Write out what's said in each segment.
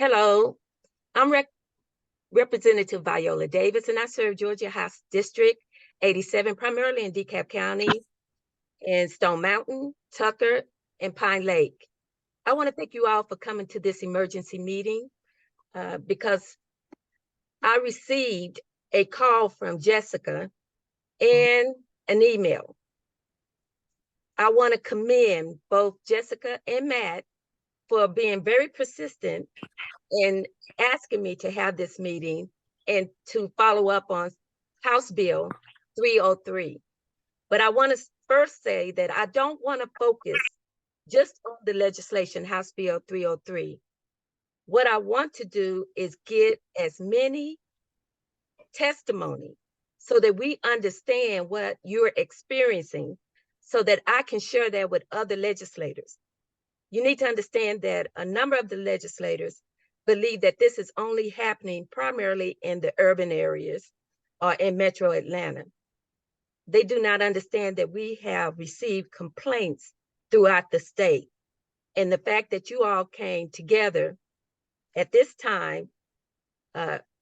Hello, I'm Representative Viola Davis, and I serve Georgia House District 87, primarily in DeKalb County, in Stone Mountain, Tucker, and Pine Lake. I want to thank you all for coming to this emergency meeting because I received a call from Jessica and an email. I want to commend both Jessica and Matt for being very persistent in asking me to have this meeting and to follow up on House Bill 303. But I want to first say that I don't want to focus just on the legislation, House Bill 303. What I want to do is get as many testimony so that we understand what you're experiencing so that I can share that with other legislators. You need to understand that a number of the legislators believe that this is only happening primarily in the urban areas or in Metro Atlanta. They do not understand that we have received complaints throughout the state. And the fact that you all came together at this time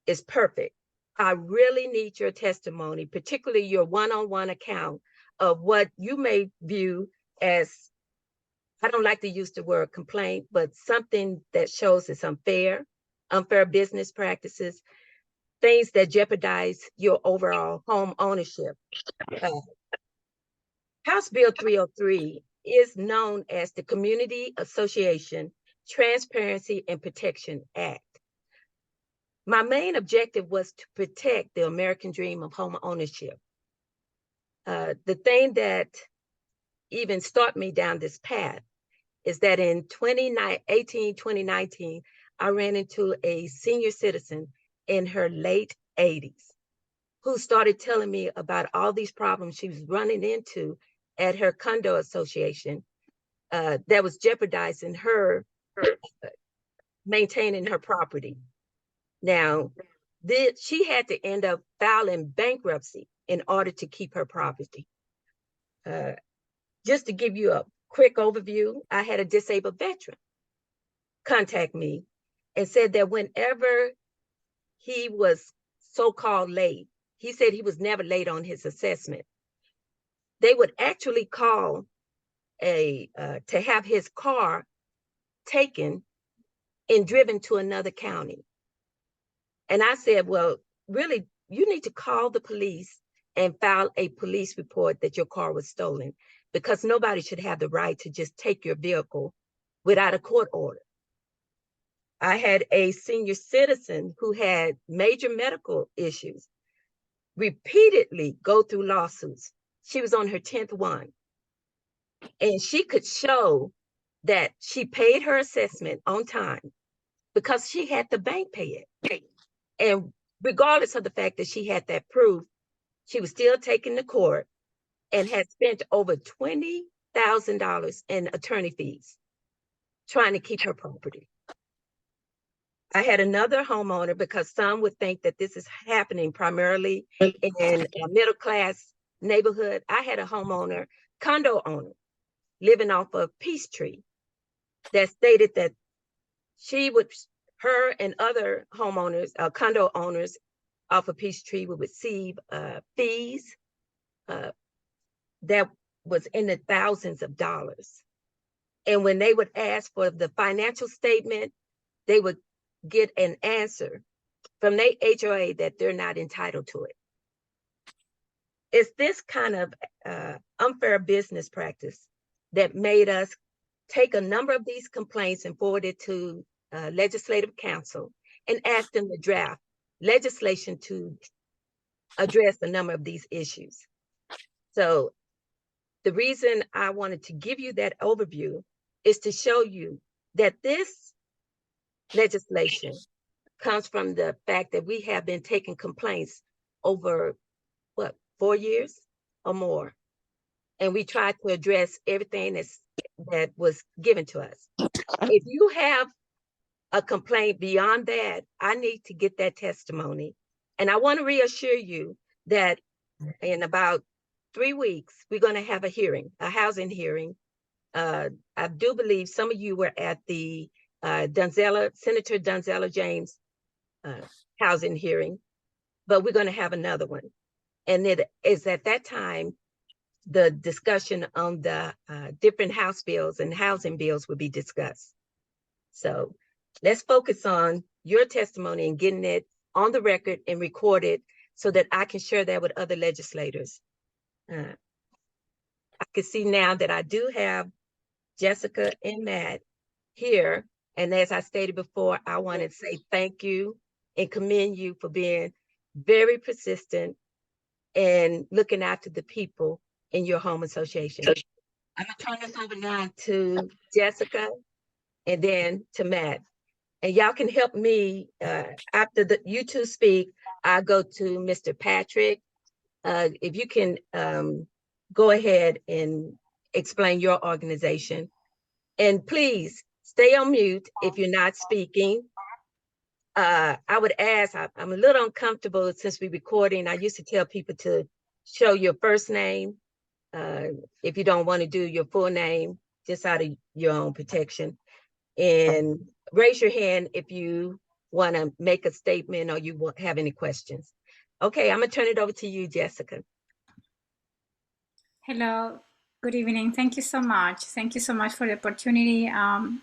is perfect. I really need your testimony, particularly your one-on-one account of what you may view as, I don't like to use the word complaint, but something that shows it's unfair business practices, things that jeopardize your overall home ownership. House Bill 303 is known as the Community Association Transparency and Protection Act. My main objective was to protect the American dream of home ownership. The thing that even started me down this path is that in 2019, I ran into a senior citizen in her late 80s who started telling me about all these problems she was running into at her condo association that was jeopardizing her maintaining her property. Now, she had to end up filing bankruptcy in order to keep her property. Just to give you a quick overview, I had a disabled veteran contact me and said that whenever he was so-called late, he said he was never late on his assessment. They would actually call to have his car taken and driven to another county. And I said, well, really, you need to call the police and file a police report that your car was stolen, because nobody should have the right to just take your vehicle without a court order. I had a senior citizen who had major medical issues, repeatedly go through lawsuits. She was on her 10th one. And she could show that she paid her assessment on time because she had the bank pay it. And regardless of the fact that she had that proof, she was still taken to court and had spent over $20,000 in attorney fees trying to keep her property. I had another homeowner, because some would think that this is happening primarily in a middle class neighborhood. I had a homeowner, condo owner, living off of Peachtree, that stated that her and other homeowners, condo owners off of Peachtree would receive fees that was in the thousands of dollars. And when they would ask for the financial statement, they would get an answer from their HOA that they're not entitled to it. It's this kind of unfair business practice that made us take a number of these complaints and forward it to legislative council and ask them to draft legislation to address a number of these issues. So the reason I wanted to give you that overview is to show you that this legislation comes from the fact that we have been taking complaints over, 4 years or more. And we tried to address everything that was given to us. If you have a complaint beyond that, I need to get that testimony. And I want to reassure you that in about 3 weeks, we're going to have a hearing, a housing hearing. I do believe some of you were at the Senator Donzella James housing hearing, but we're going to have another one. And it is at that time, the discussion on the different House bills and housing bills will be discussed. So let's focus on your testimony and getting it on the record and recorded so that I can share that with other legislators. I can see now that I do have Jessica and Matt here. And as I stated before, I want to say thank you and commend you for being very persistent and looking after the people in your home association. I'm gonna turn this over now to Jessica and then to Matt. And y'all can help me after you two speak. I'll go to Mr. Patrick. If you can go ahead and explain your organization. And please stay on mute if you're not speaking. I would ask, I'm a little uncomfortable since we're recording. I used to tell people to show your first name if you don't want to do your full name, just out of your own protection. And raise your hand if you want to make a statement or you have any questions. Okay, I'm going to turn it over to you, Jessica. Hello, good evening. Thank you so much. Thank you so much for the opportunity. And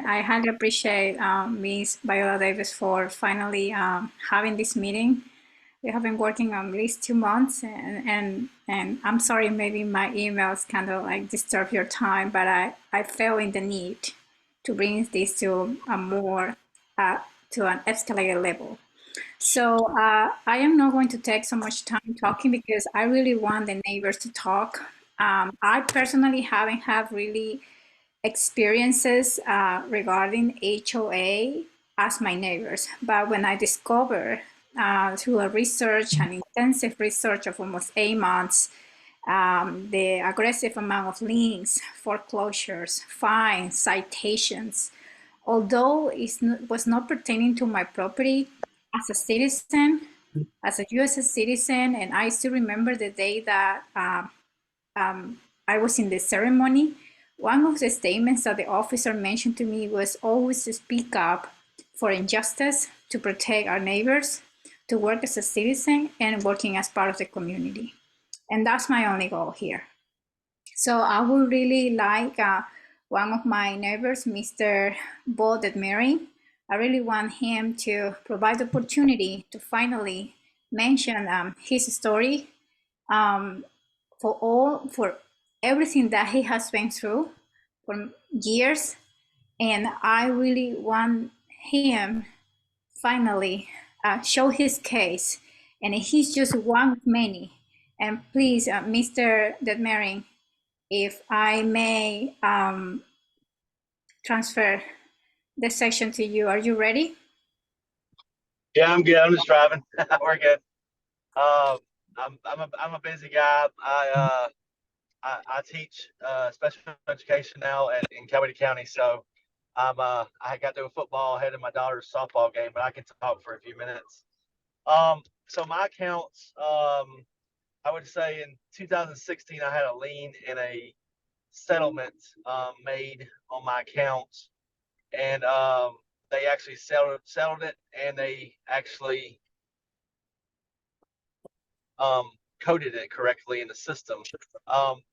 I highly appreciate Ms. Viola Davis for finally having this meeting. We have been working on at least 2 months, and I'm sorry, maybe my emails kind of like disturb your time, but I felt in the need to bring this to a more, to an escalated level. So I am not going to take so much time talking because I really want the neighbors to talk. I personally haven't had really experiences regarding HOA as my neighbors, but when I discovered through a research, an intensive research of almost 8 months, the aggressive amount of liens, foreclosures, fines, citations, although it was not pertaining to my property, as a citizen, as a U.S. citizen, and I still remember the day that I was in the ceremony, one of the statements that the officer mentioned to me was always to speak up for injustice, to protect our neighbors, to work as a citizen, and working as part of the community. And that's my only goal here. So I would really like one of my neighbors, Mr. Bo Detmering. I really want him to provide the opportunity to finally mention his story for everything that he has been through for years. And I really want him finally show his case. And he's just one of many. And please, Mr. Detmering, if I may transfer the section to you. Are you ready? Yeah, I'm good. I'm just driving. We're good. I'm a busy guy. I teach special education now in Coweta County, so I got to do football ahead of my daughter's softball game, but I can talk for a few minutes. So my accounts, I would say in 2016 I had a lien in a settlement made on my accounts, and they actually settled it, and they actually coded it correctly in the system.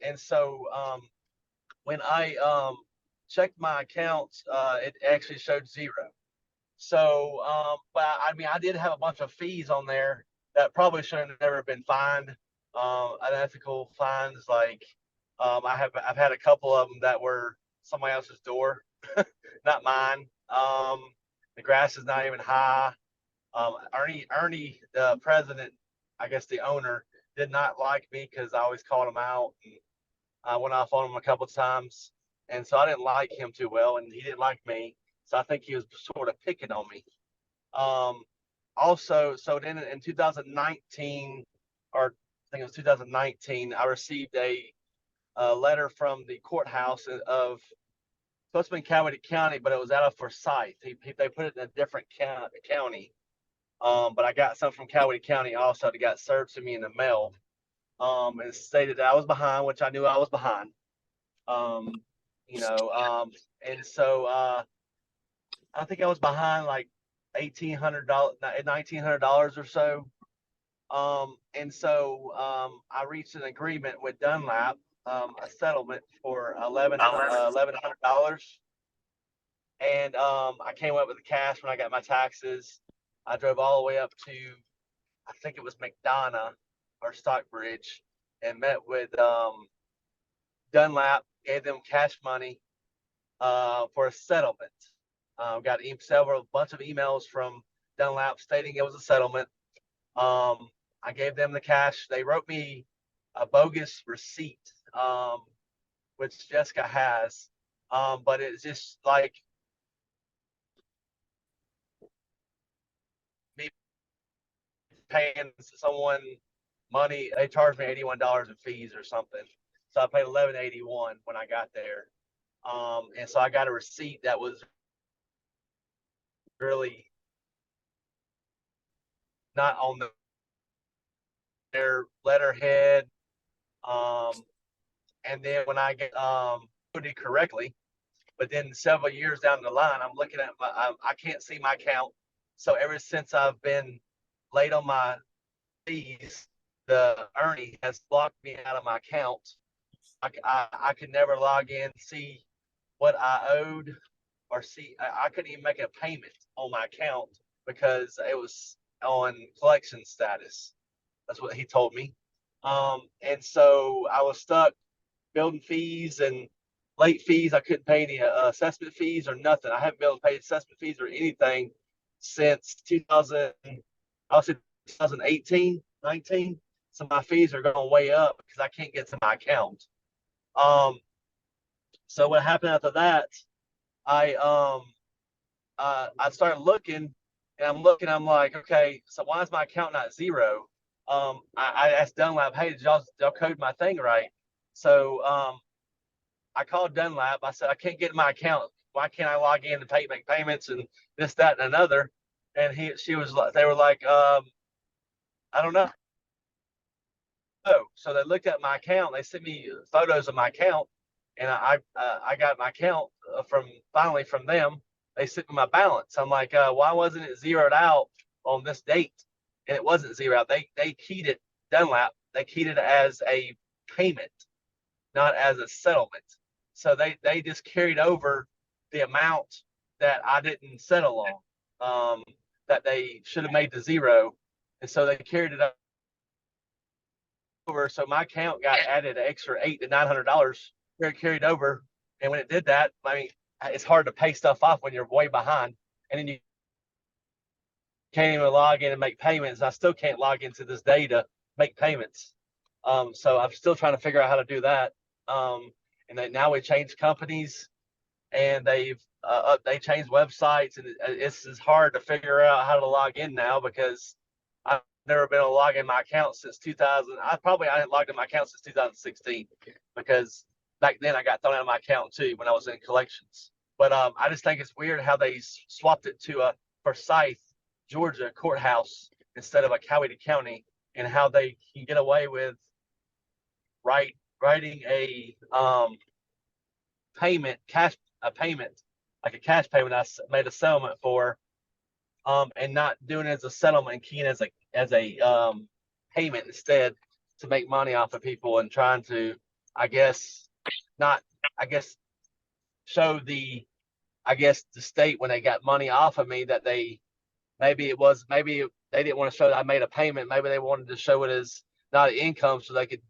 And so when I checked my accounts, it actually showed zero. So, but I mean, I did have a bunch of fees on there that probably should have never been fined. Unethical fines, like I've had a couple of them that were somebody else's door, not mine. The grass is not even high. Ernie, the president, I guess the owner, did not like me because I always called him out, and I went off on him a couple of times, and so I didn't like him too well, and he didn't like me, so I think he was sort of picking on me. Also, so then in 2019, or I think it was 2019, I received a letter from the courthouse of supposed to be in Coweta County, but it was out of Forsyth. They put it in a different county. But I got some from Coweta County also that got served to me in the mail. And stated that I was behind, which I knew I was behind. And so I think I was behind like $1,800, $1,900 or so. And so I reached an agreement with Dunlap, a settlement for $1,100. And I came up with the cash when I got my taxes. I drove all the way up to, I think it was McDonough or Stockbridge, and met with Dunlap, gave them cash money for a settlement. Got several bunch of emails from Dunlap stating it was a settlement. I gave them the cash. They wrote me a bogus receipt, which Jessica has, but it's just like me paying someone money. They charged me $81 in fees or something, so I paid $11.81 when I got there. And so I got a receipt that was really not on their letterhead. And then when I get put it correctly, but then several years down the line, I'm looking at I can't see my account. So ever since I've been late on my fees, the Ernie has blocked me out of my account. I could never log in, see what I owed, or see. I couldn't even make a payment on my account because it was on collection status. That's what he told me. And so I was stuck building fees and late fees. I couldn't pay any assessment fees or nothing. I haven't been able to pay assessment fees or anything since 2000. I was in 2018, 19. So my fees are going way up because I can't get to my account. So what happened after that? I I started looking, and I'm looking. I'm like, okay, so why is my account not zero? I asked Dunlap, hey, did y'all code my thing right? So I called Dunlap. I said, I can't get in my account. Why can't I log in and make payments and this, that, and another? And they were like, I don't know. So they looked at my account. They sent me photos of my account, and I got my account finally from them. They sent me my balance. I'm like, why wasn't it zeroed out on this date? And it wasn't zeroed out. They keyed it, Dunlap. They keyed it as a payment, not as a settlement. So they just carried over the amount that I didn't settle on, that they should have made to zero, and so they carried it over. So my account got added an extra $800 to $900 carried over. And when it did that, I mean, it's hard to pay stuff off when you're way behind, and then you can't even log in and make payments. I still can't log in to this day to make payments. So I'm still trying to figure out how to do that. And now we changed companies, and they changed websites, and it's hard to figure out how to log in now because I've never been able to log in my account since 2000. I hadn't logged in my account since 2016 because back then I got thrown out of my account too when I was in collections. But I just think it's weird how they swapped it to a Forsyth, Georgia courthouse instead of a Coweta County, and how they can get away with writing a payment, a payment, like a cash payment I made a settlement for, and not doing it as a settlement, keying as a payment instead to make money off of people, and trying to, I guess, not, I guess, show the state when they got money off of me that maybe they didn't want to show that I made a payment. Maybe they wanted to show it as not an income so they could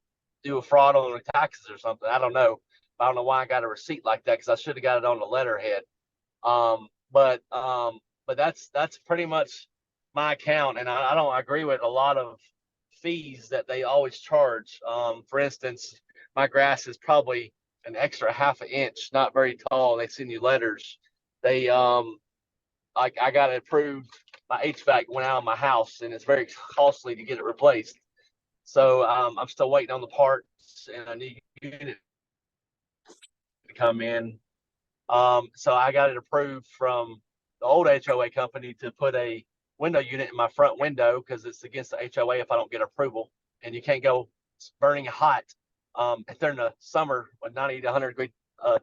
do a fraud on the taxes or something. I don't know. I don't know why I got a receipt like that because I should have got it on the letterhead. But that's pretty much my account, and I don't agree with a lot of fees that they always charge. For instance, my grass is probably an extra half an inch, not very tall. They send you letters. They I got it approved. My HVAC went out of my house, and it's very costly to get it replaced. So I'm still waiting on the parts and a new unit to come in. So I got it approved from the old HOA company to put a window unit in my front window because it's against the HOA if I don't get approval. And you can't go burning hot if they're in the summer with 90 to 100 degree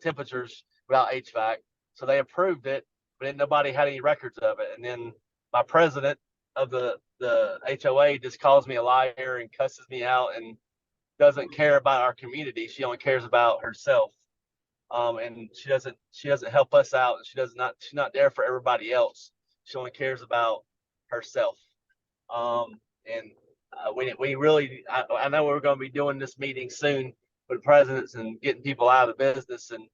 temperatures without HVAC. So they approved it, but nobody had any records of it. And then my president of the HOA just calls me a liar and cusses me out and doesn't care about our community. She only cares about herself. And she doesn't help us out. She's not there for everybody else. She only cares about herself. And we really, I know we're going to be doing this meeting soon with presidents and getting people out of the business and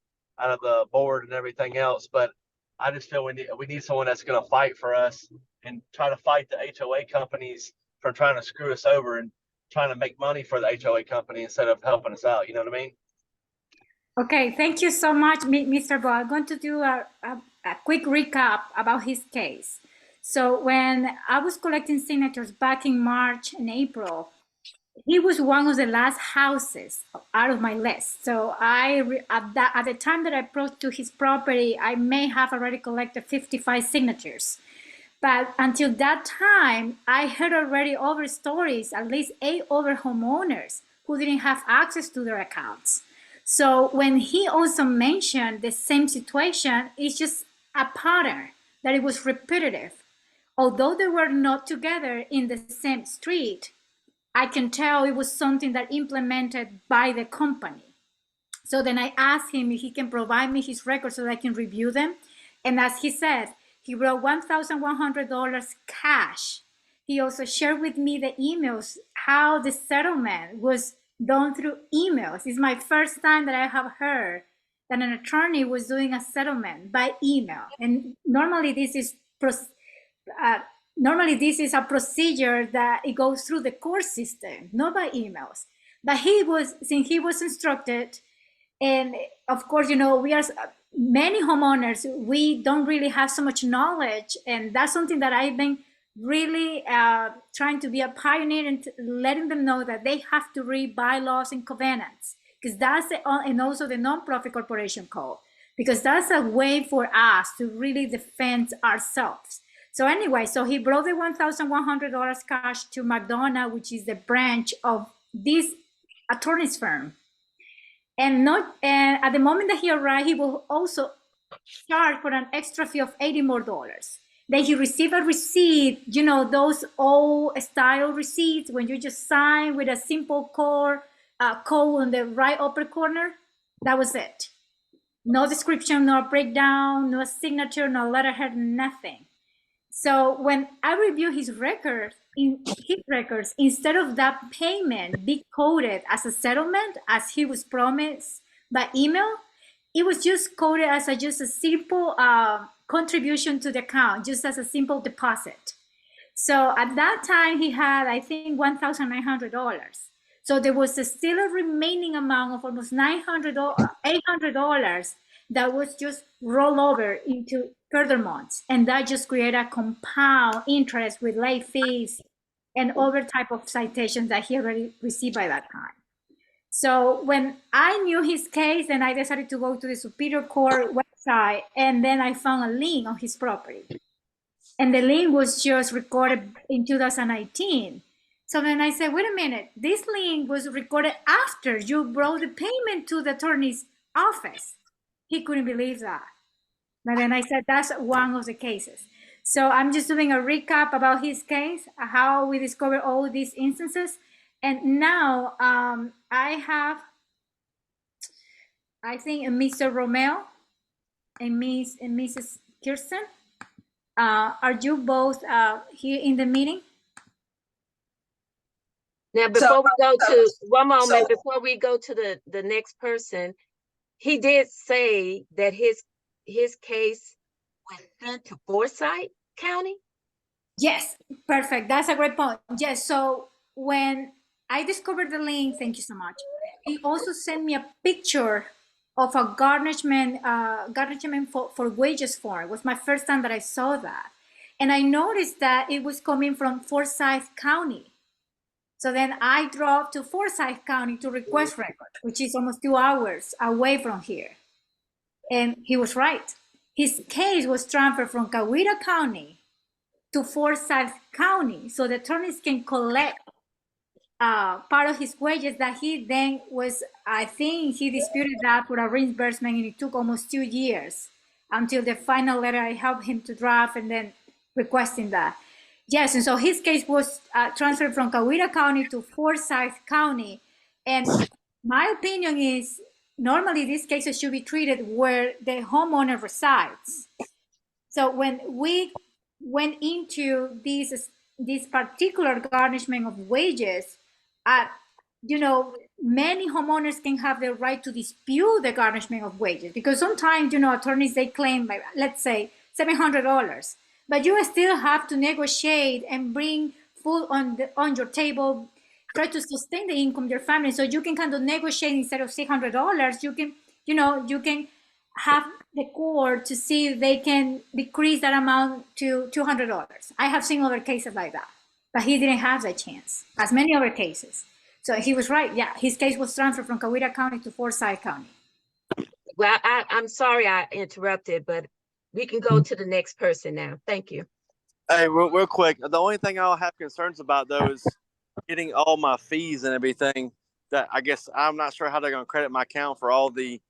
out of the board and everything else. But I just feel we need someone that's going to fight for us and try to fight the HOA companies from trying to screw us over and trying to make money for the HOA company instead of helping us out. You know what I mean? Okay, thank you so much, Mr. Bo. I'm going to do a quick recap about his case. So when I was collecting signatures back in March and April, he was one of the last houses out of my list. So at the time that I approached to his property, I may have already collected 55 signatures. But until that time, I heard already over stories, at least 8 other homeowners who didn't have access to their accounts. So when he also mentioned the same situation, it's just a pattern that it was repetitive. Although they were not together in the same street, I can tell it was something that implemented by the company. So then I asked him if he can provide me his records so that I can review them. And as he said, he wrote $1,100 cash. He also shared with me the emails, how the settlement was done through emails. It's my first time that I have heard that an attorney was doing a settlement by email. And normally this is a procedure that it goes through the court system, not by emails. But since he was instructed, and of course, we are many homeowners, we don't really have so much knowledge, and that's something that I've been really trying to be a pioneer and letting them know that they have to read bylaws and covenants, because and also the nonprofit corporation code, because that's a way for us to really defend ourselves. So anyway, so he brought the $1,100 cash to McDonough, which is the branch of this attorney's firm. And at the moment that he arrived, he will also charge for an extra fee of $80 more. Then he received a receipt, those old style receipts when you just sign with a simple code on the right upper corner. That was it. No description, no breakdown, no signature, no letterhead, nothing. So when I review his records, instead of that payment be coded as a settlement, as he was promised by email, it was just coded as just a simple contribution to the account, just as a simple deposit. So at that time, he had, I think, $1,900. So there was still a remaining amount of almost $800 that was just roll over into further months. And that just created a compound interest with late fees and other type of citations that he already received by that time. So when I knew his case, then I decided to go to the Superior Court website, and then I found a lien on his property. And the lien was just recorded in 2019. So then I said, wait a minute, this lien was recorded after you brought the payment to the attorney's office. He couldn't believe that. But then I said, that's one of the cases. So I'm just doing a recap about his case, how we discovered all these instances. And now I have, I think, Mr. Romeo and Mrs. Kirsten. Are you both here in the meeting? Now, before we go to one moment, before we go to the next person, he did say that his case was sent to Forsyth County. Yes, perfect. That's a great point. Yes. So when I discovered the link, thank you so much. He also sent me a picture of a garnishment for wages form. It was my first time that I saw that. And I noticed that it was coming from Forsyth County. So then I drove to Forsyth County to request records, which is almost 2 hours away from here. And he was right. His case was transferred from Coweta County to Forsyth County, so the attorneys can collect part of his wages that he then was, I think he disputed that for a reimbursement, and it took almost 2 years until the final letter I helped him to draft and then requesting that. Yes, and so his case was transferred from Coweta County to Forsyth County. And my opinion is normally these cases should be treated where the homeowner resides. So when we went into this particular garnishment of wages, many homeowners can have the right to dispute the garnishment of wages because sometimes, attorneys, they claim, let's say, $700, but you still have to negotiate and bring food on your table, try to sustain the income of your family. So you can kind of negotiate instead of $600, you can have the court to see if they can decrease that amount to $200. I have seen other cases like that, but he didn't have that chance, as many other cases. So he was right. Yeah, his case was transferred from Coweta County to Forsyth County. Well, I'm sorry I interrupted, but we can go to the next person now. Thank you. Hey, real quick. The only thing I'll have concerns about, though, is getting all my fees and everything. That I guess I'm not sure how they're going to credit my account for all the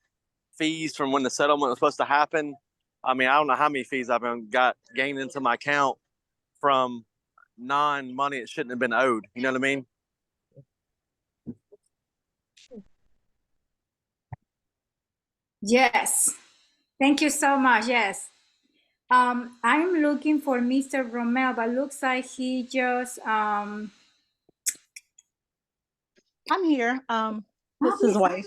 fees from when the settlement was supposed to happen. I mean, I don't know how many fees I've gained into my account from non-money it shouldn't have been owed. You know what I mean? Yes. Thank you so much. Yes. I'm looking for Mr. Romel, but looks like he just I'm here. This is his wife.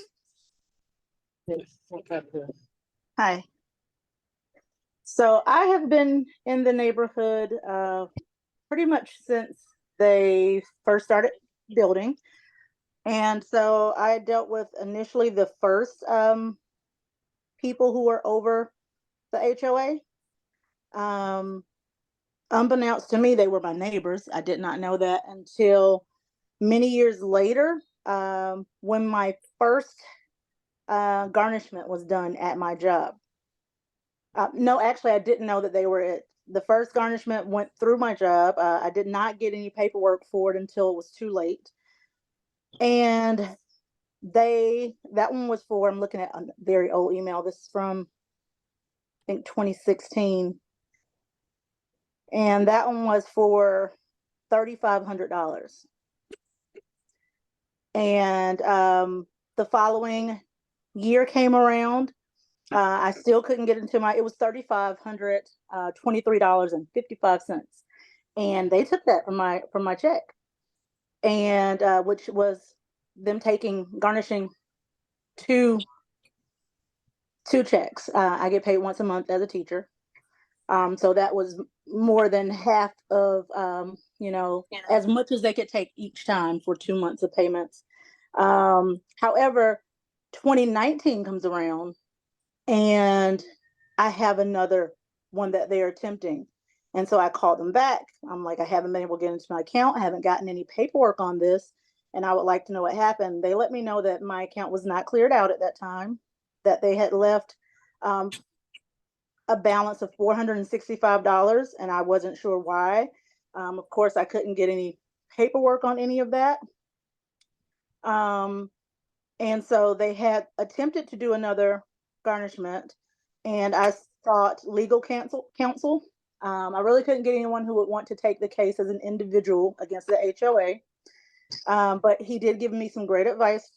Hi. So I have been in the neighborhood pretty much since they first started building. And so I dealt with initially the first people who were over the HOA. Unbeknownst to me, they were my neighbors. I did not know that until many years later, when my first garnishment was done at my job. No, actually, I didn't know that they were it. The first garnishment went through my job. I did not get any paperwork for it until it was too late. And that one was for, I'm looking at a very old email. This is from, I think, 2016. And that one was for $3,500. And the following year came around. I still couldn't get into it was $3,523.55. And they took that from my check. And which was them garnishing two checks. I get paid once a month as a teacher. So that was more than half of, as much as they could take each time for 2 months of payments. However, 2019 comes around and I have another one that they're attempting. And so I called them back. I'm like, I haven't been able to get into my account. I haven't gotten any paperwork on this. And I would like to know what happened. They let me know that my account was not cleared out at that time, that they had left a balance of $465, and I wasn't sure why. Of course, I couldn't get any paperwork on any of that. And so they had attempted to do another garnishment, and I sought legal counsel. I really couldn't get anyone who would want to take the case as an individual against the HOA. But he did give me some great advice.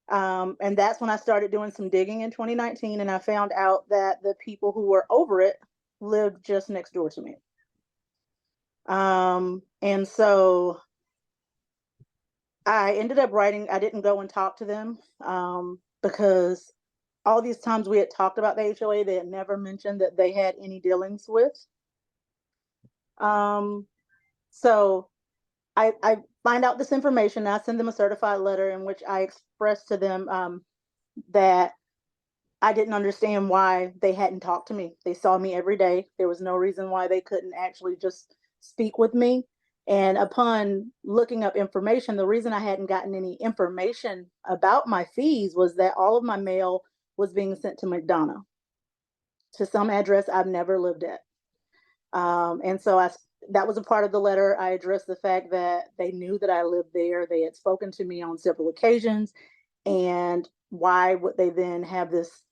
And that's when I started doing some digging in 2019, and I found out that the people who were over it lived just next door to me. And so I ended up writing, I didn't go and talk to them because all these times we had talked about the HOA, they had never mentioned that they had any dealings with. So I find out this information. I send them a certified letter in which I express to them that I didn't understand why they hadn't talked to me. They saw me every day. There was no reason why they couldn't actually just speak with me. And upon looking up information, the reason I hadn't gotten any information about my fees was that all of my mail was being sent to McDonough, to some address I've never lived at. And so that was a part of the letter. I addressed the fact that they knew that I lived there. They had spoken to me on several occasions. And why would they then have this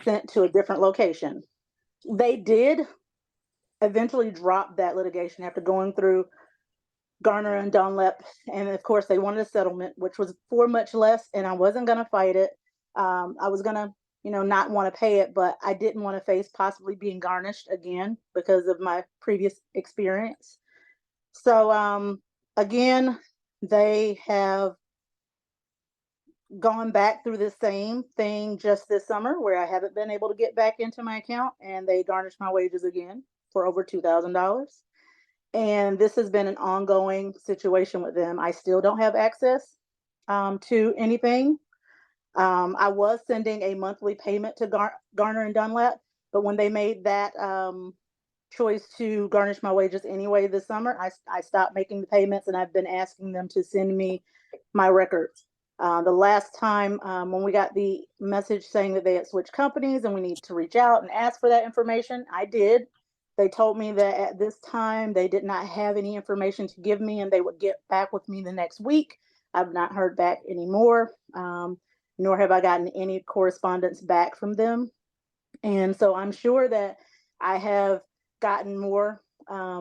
sent to a different location? They did eventually drop that litigation after going through Garner and Dunlap, and of course they wanted a settlement, which was for much less, and I wasn't going to fight it. I was going to, not want to pay it, but I didn't want to face possibly being garnished again because of my previous experience. So again, they have gone back through the same thing just this summer where I haven't been able to get back into my account, and they garnished my wages again for over $2,000. And this has been an ongoing situation with them. I still don't have access to anything. I was sending a monthly payment to Garner and Dunlap, but when they made that choice to garnish my wages anyway this summer, I stopped making the payments, and I've been asking them to send me my records. The last time when we got the message saying that they had switched companies and we need to reach out and ask for that information, I did. They told me that at this time they did not have any information to give me and they would get back with me the next week. I've not heard back anymore, nor have I gotten any correspondence back from them. And so I'm sure that I have gotten more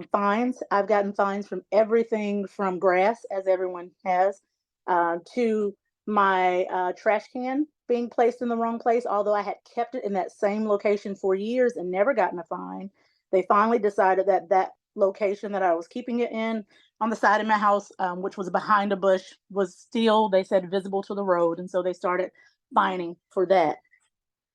fines. I've gotten fines from everything from grass, as everyone has, to my trash can being placed in the wrong place, although I had kept it in that same location for years and never gotten a fine. They finally decided that that location that I was keeping it in on the side of my house, which was behind a bush, was still, they said, visible to the road. And so they started fining for that.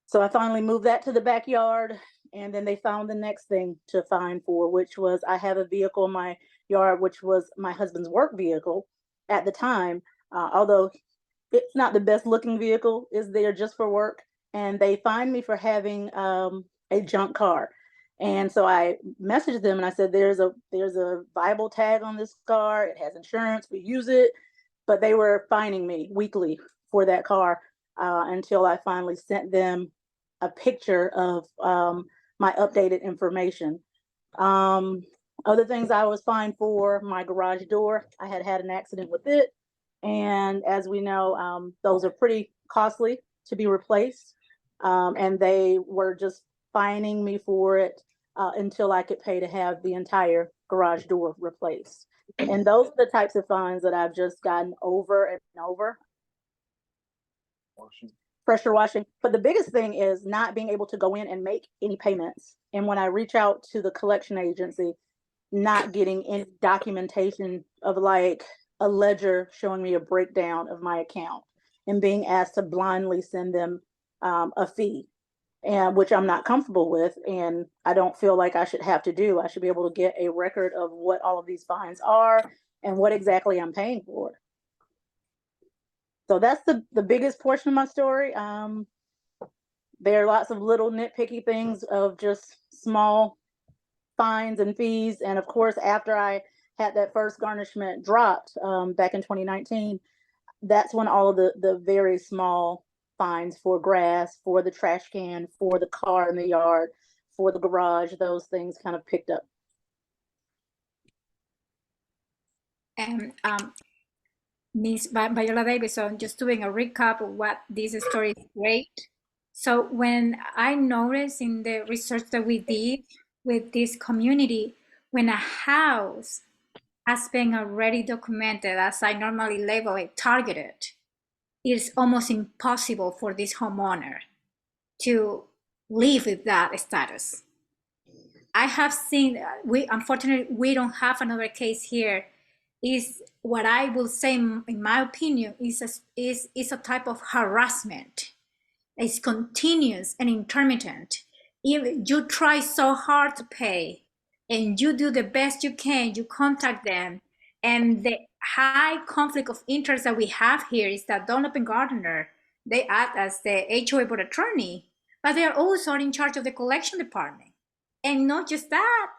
So I finally moved that to the backyard, and then they found the next thing to fine for, which was I have a vehicle in my yard, which was my husband's work vehicle at the time, although it's not the best looking vehicle, is there just for work. And they fined me for having a junk car. And so I messaged them and I said, there's a viable tag on this car. It has insurance. We use it. But they were fining me weekly for that car until I finally sent them a picture of my updated information. Other things I was fined for: my garage door. I had an accident with it. And as we know, those are pretty costly to be replaced. And they were just fining me for it until I could pay to have the entire garage door replaced. And those are the types of fines that I've just gotten over and over. Pressure washing. But the biggest thing is not being able to go in and make any payments. And when I reach out to the collection agency, not getting any documentation of like a ledger showing me a breakdown of my account, and being asked to blindly send them a fee, and which I'm not comfortable with, and I don't feel like I should have to do. I should be able to get a record of what all of these fines are and what exactly I'm paying for. So that's the biggest portion of my story. There are lots of little nitpicky things of just small fines and fees. And of course, after I had that first garnishment dropped back in 2019, that's when all of the very small fines for grass, for the trash can, for the car in the yard, for the garage, those things kind of picked up. And Ms. Viola Davison, just doing a recap of what this story is great. So when I noticed in the research that we did with this community, when a house has been already documented, as I normally label it, targeted, it's almost impossible for this homeowner to live with that status. I have seen, unfortunately, we don't have another case here. Is what I will say, in my opinion, is a type of harassment. It's continuous and intermittent. If you try so hard to pay and you do the best you can, you contact them, and the high conflict of interest that we have here is that Dunlap and Gardner, they act as the HOA board attorney, but they are also in charge of the collection department. And not just that,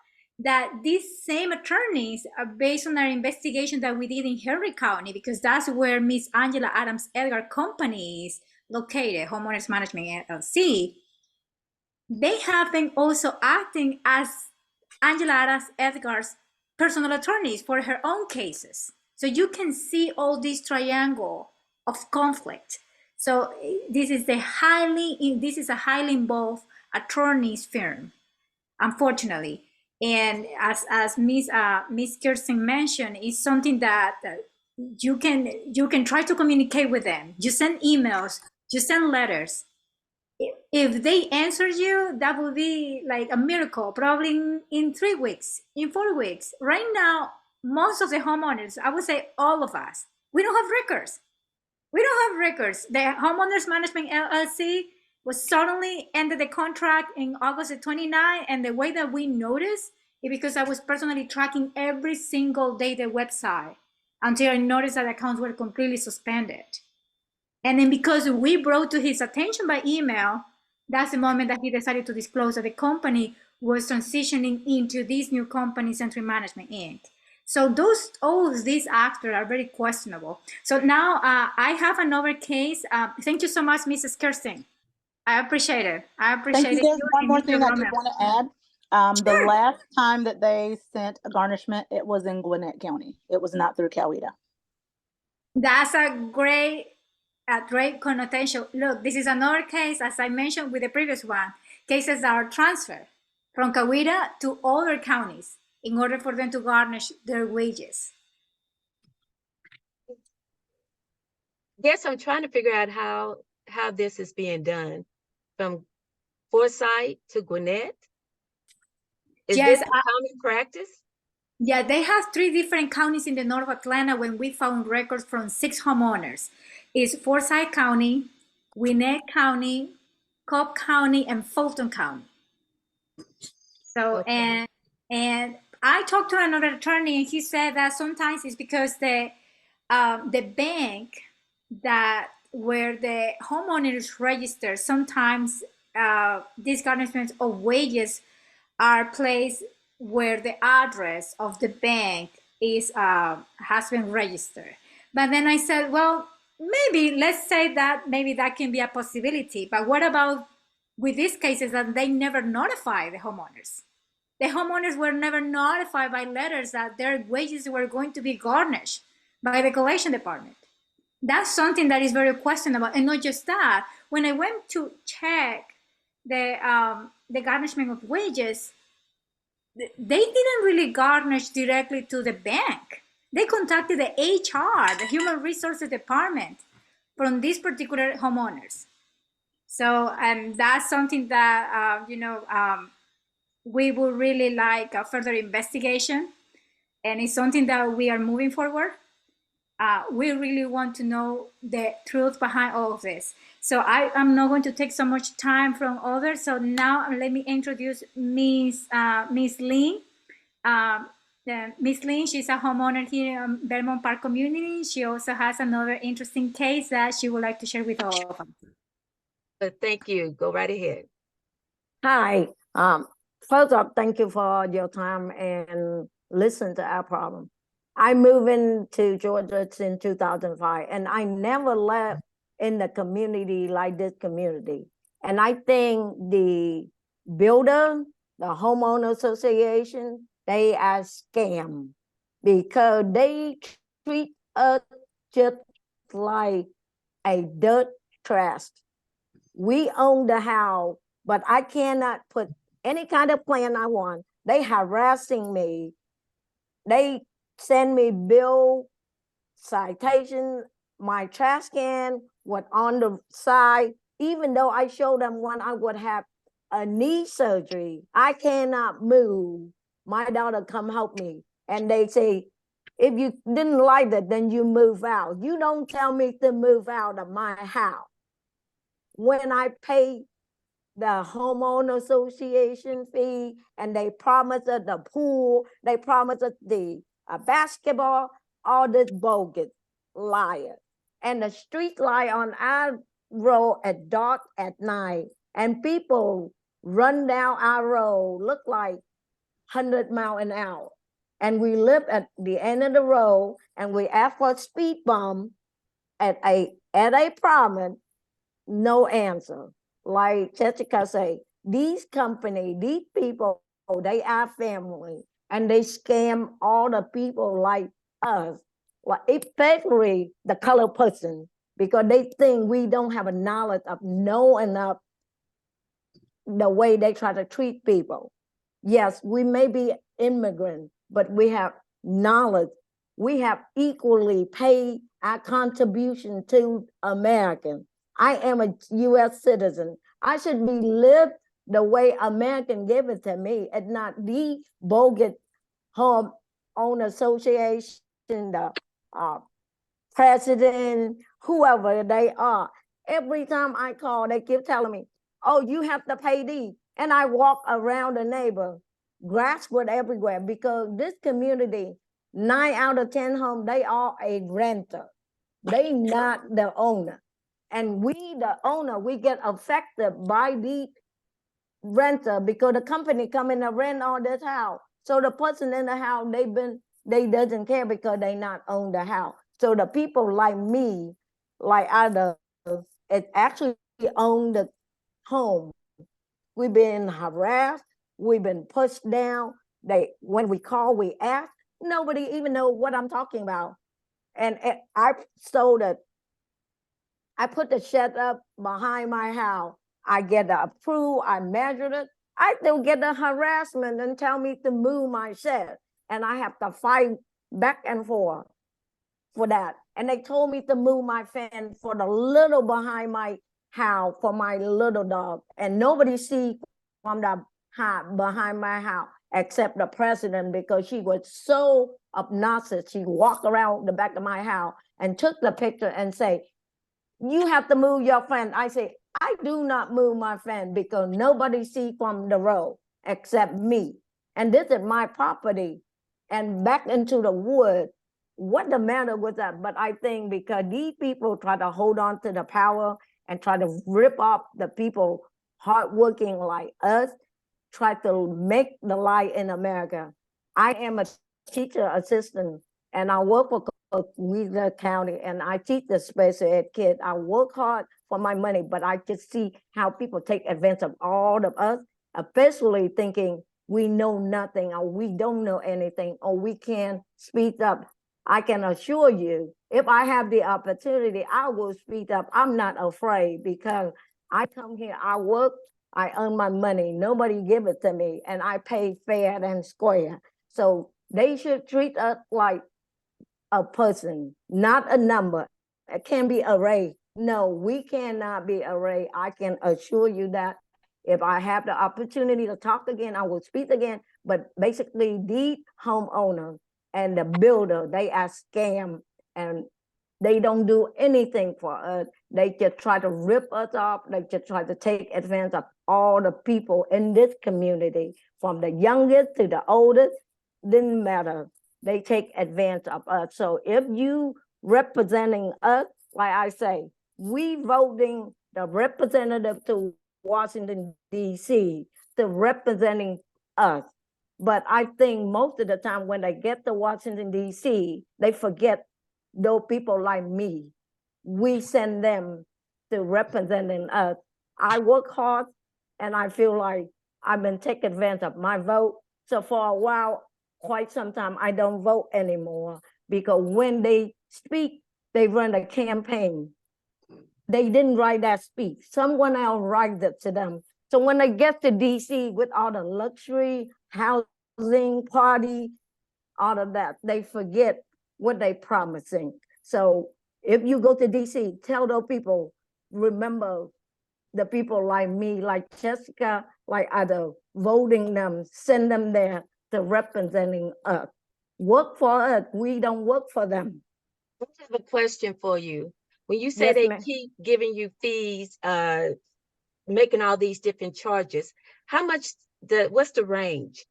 these same attorneys are based on our investigation that we did in Henry County, because that's where Miss Angela Adams Edgar company is located, Homeowners Management LLC. They have been also acting as Angela Adams Edgar's personal attorneys for her own cases. So you can see all this triangle of conflict. So this is a highly involved attorneys firm. unfortunately. And as Miss Kirsten mentioned, it's something that you can try to communicate with them. You send emails, you send letters. If they answer you, that would be like a miracle, probably in 3 weeks, in 4 weeks. Right now, most of the homeowners, I would say all of us, we don't have records. We don't have records. The Homeowners Management LLC was suddenly ended the contract in August the 29th. And the way that we noticed is because I was personally tracking every single day the website until I noticed that accounts were completely suspended. And then because we brought to his attention by email, that's the moment that he decided to disclose that the company was transitioning into this new company, Century Management Inc. So all of these actors are very questionable. So now I have another case. Thank you so much, Mrs. Kirsten. I appreciate it. I appreciate Thank it. you. There's one more Mr. thing I did Romero. want to add. The last time that they sent a garnishment, it was in Gwinnett County. It was not through Coweta. That's a great connotation. Look, this is another case, as I mentioned with the previous one, cases that are transferred from Coweta to other counties in order for them to garnish their wages. Yes, I'm trying to figure out how this is being done from Forsyth to Gwinnett. Is Yes, this a common practice? yeah, they have 3 different counties in the north of Atlanta when we found records from 6 homeowners. It's Forsyth County, Gwinnett County, Cobb County, and Fulton County. So, Okay. and I talked to another attorney, and he said that sometimes it's because the bank that where the homeowners register, sometimes these garnishments of wages are placed where the address of the bank is has been registered. But then I said, well, maybe let's say that maybe that can be a possibility. But what about with these cases that they never notify the homeowners? The homeowners were never notified by letters that their wages were going to be garnished by the collection department. That's something that is very questionable. And not just that, when I went to check the garnishment of wages, they didn't really garnish directly to the bank. They contacted the HR, the Human Resources Department, from these particular homeowners. So, and that's something that we would really like a further investigation, and it's something that we are moving forward. We really want to know the truth behind all of this. So I'm not going to take so much time from others. So now let me introduce Miss Lynn. Miss Lynn, she's a homeowner here in Belmont Park community. She also has another interesting case that she would like to share with all of us. Thank you. Go right ahead. Hi. First off, thank you for your time and listen to our problem. I moved into Georgia in 2005, and I never left in the community like this community. And I think the builder, the homeowner association, they are scam because they treat us just like a dirt trash. We own the house, but I cannot put any kind of plan I want. They harassing me. They send me bill, citation, my trash can was on the side. Even though I showed them when I would have a knee surgery, I cannot move. My daughter come help me. And they say, if you didn't like that, then you move out. You don't tell me to move out of my house. When I pay the homeowner association fee, and they promised us the pool, they promised us the basketball, all this bogus liar. And the street light on our road at dark at night, and people run down our road, look like 100 miles an hour. And we live at the end of the road, and we ask for a speed bump at a promise, no answer. Like Jessica say, these companies, these people, they are family, and they scam all the people like us, like especially the colored person, because they think we don't have a knowledge of knowing enough the way they try to treat people. Yes, we may be immigrant, but we have knowledge. We have equally paid our contribution to American. I am a U.S. citizen. I should be lived the way American give it to me, and not the bogus home owner association, the president, whoever they are. Every time I call, they keep telling me, oh, you have to pay these. And I walk around the neighbor, grasp it everywhere, because this community, 9 out of 10 homes, they are a renter. They not the owner. And we, the owner, we get affected by the renter because the company come in and rent all this house. So the person in the house, they doesn't care because they not own the house. So the people like me, like others, it actually own the home. We've been harassed. We've been pushed down. When we call, we ask. Nobody even know what I'm talking about. And I sold it. I put the shed up behind my house. I get the approval. I measured it. I still get the harassment and tell me to move my shed. And I have to fight back and forth for that. And they told me to move my fence for the little behind my house for my little dog. And nobody see from the behind my house except the president, because she was so obnoxious. She walked around the back of my house and took the picture and say, you have to move your fence. I say, I do not move my fence because nobody see from the road except me. And this is my property. And back into the wood, what the matter with that? But I think because these people try to hold on to the power and try to rip off the people hardworking like us, try to make the lie in America. I am a teacher assistant and I work for Weaver County and I teach the special ed kids. I work hard for my money, but I just see how people take advantage of all of us, especially thinking we know nothing or we don't know anything or we can't speak up. I can assure you, if I have the opportunity, I will speak up. I'm not afraid because I come here, I work, I earn my money. Nobody give it to me and I pay fair and square. So they should treat us like a person, not a number. It can be array. No, we cannot be array. I can assure you that. If I have the opportunity to talk again, I will speak again. But basically, the homeowner and the builder, they are scam and they don't do anything for us. They just try to rip us off. They just try to take advantage of all the people in this community, from the youngest to the oldest, didn't matter. They take advantage of us. So if you representing us, like I say, we voting the representative to Washington, D.C., to representing us. But I think most of the time when they get to Washington, D.C., they forget those people like me. We send them to representing us. I work hard and I feel like I've been taking advantage of my vote. So for a while, quite some time, I don't vote anymore because when they speak, they run a campaign. They didn't write that speech. Someone else write it to them. So when they get to DC with all the luxury, housing, party, all of that, they forget what they promising. So if you go to DC, tell those people, remember the people like me, like Jessica, like other, voting them, send them there to representing us. Work for us. We don't work for them. I have a question for you. When you say Yes, they ma'am. keep giving you fees, making all these different charges, how much what's the range?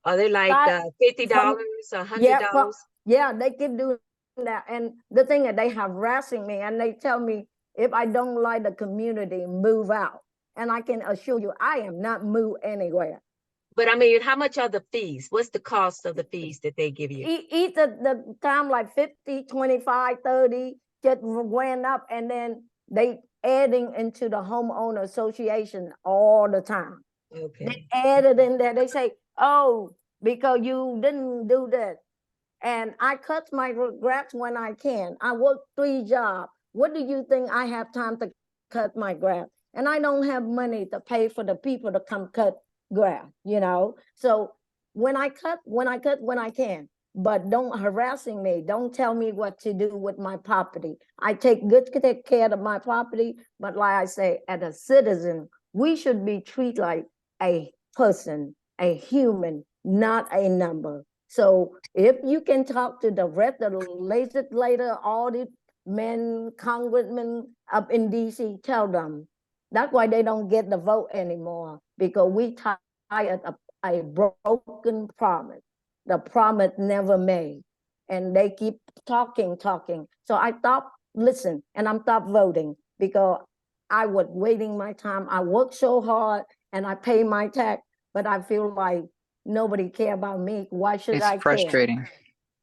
Are they like $50, $100? Yeah, they keep doing that. And the thing is, they harassing me and they tell me if I don't like the community, move out. And I can assure you, I am not move anywhere. But I mean, how much are the fees? What's the cost of the fees that they give you? Eat the time like 50, 25, 30, just went up, and then they adding into the homeowner association all the time. Okay. They added in there. They say, oh, because you didn't do that. And I cut my grass when I can. I work 3 jobs. What do you think I have time to cut my grass? And I don't have money to pay for the people to come cut grass, you know. So when I cut, when I can, but don't harassing me. Don't tell me what to do with my property. I take good care of my property, but like I say, as a citizen, we should be treated like a person, a human, not a number. So if you can talk to the rest of the legislator, all the men, congressmen up in DC, tell them. That's why they don't get the vote anymore, because we tired of a broken promise, the promise never made. And they keep talking. So I stopped listening and I'm stopped voting because I was waiting my time. I worked so hard and I pay my tax, but I feel like nobody care about me. Why should I It's frustrating.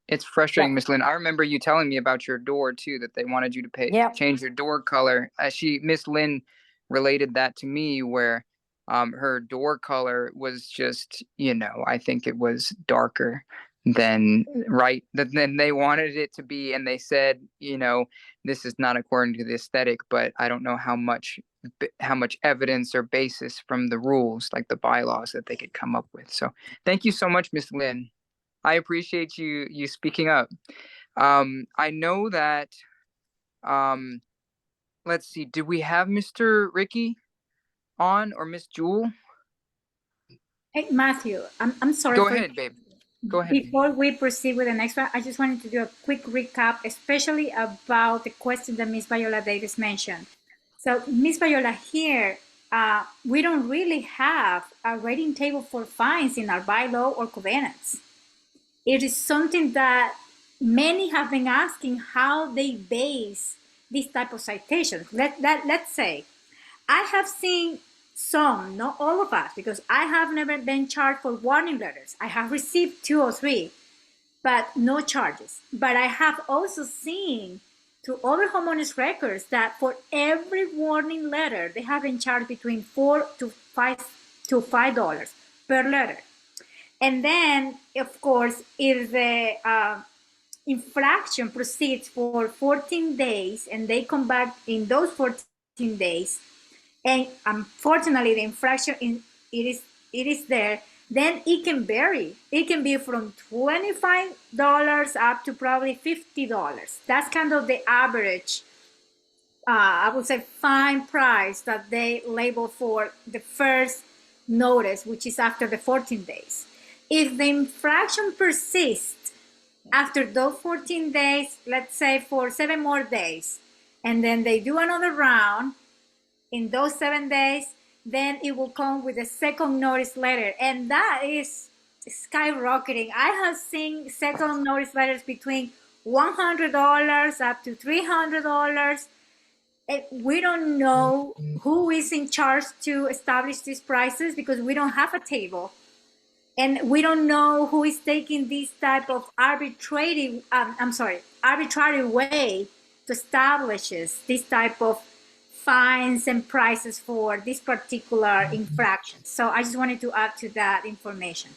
It's frustrating, Yeah. Miss Lynn. I remember you telling me about your door too, that they wanted you to Yep. change your door color. Miss Lynn related that to me, where her door color was just, I think it was darker than they wanted it to be, and they said, this is not according to the aesthetic, but I don't know how much evidence or basis from the rules, like the bylaws, that they could come up with. So thank you so much, Miss Lynn. I appreciate you speaking up. I know that, let's see, do we have Mr. Ricky on, or Miss Jewel? Hey, Matthew, I'm sorry. Go ahead, babe. Go ahead. Before we proceed with the next one, I just wanted to do a quick recap, especially about the question that Ms. Viola Davis mentioned. So, Ms. Viola, here, we don't really have a rating table for fines in our bylaw or covenants. It is something that many have been asking how they base this type of citations. Let's say, I have seen some, not all of us, because I have never been charged for warning letters. I have received 2 or 3, but no charges. But I have also seen through other homeowners records that for every warning letter, they have been charged between $4 to $5 per letter. And then, of course, if the infraction proceeds for 14 days and they come back in those 14 days, and unfortunately the infraction it is there, then it can vary. It can be from $25 up to probably $50. That's kind of the average, I would say, fine price that they label for the first notice, which is after the 14 days. If the infraction persists after those 14 days, let's say for 7 more days, and then they do another round in those 7 days, then it will come with a second notice letter. And that is skyrocketing. I have seen second notice letters between $100 up to $300. We don't know who is in charge to establish these prices because we don't have a table. And we don't know who is taking this type of arbitrary way to establish this type of fines and prices for this particular infraction. So I just wanted to add to that information.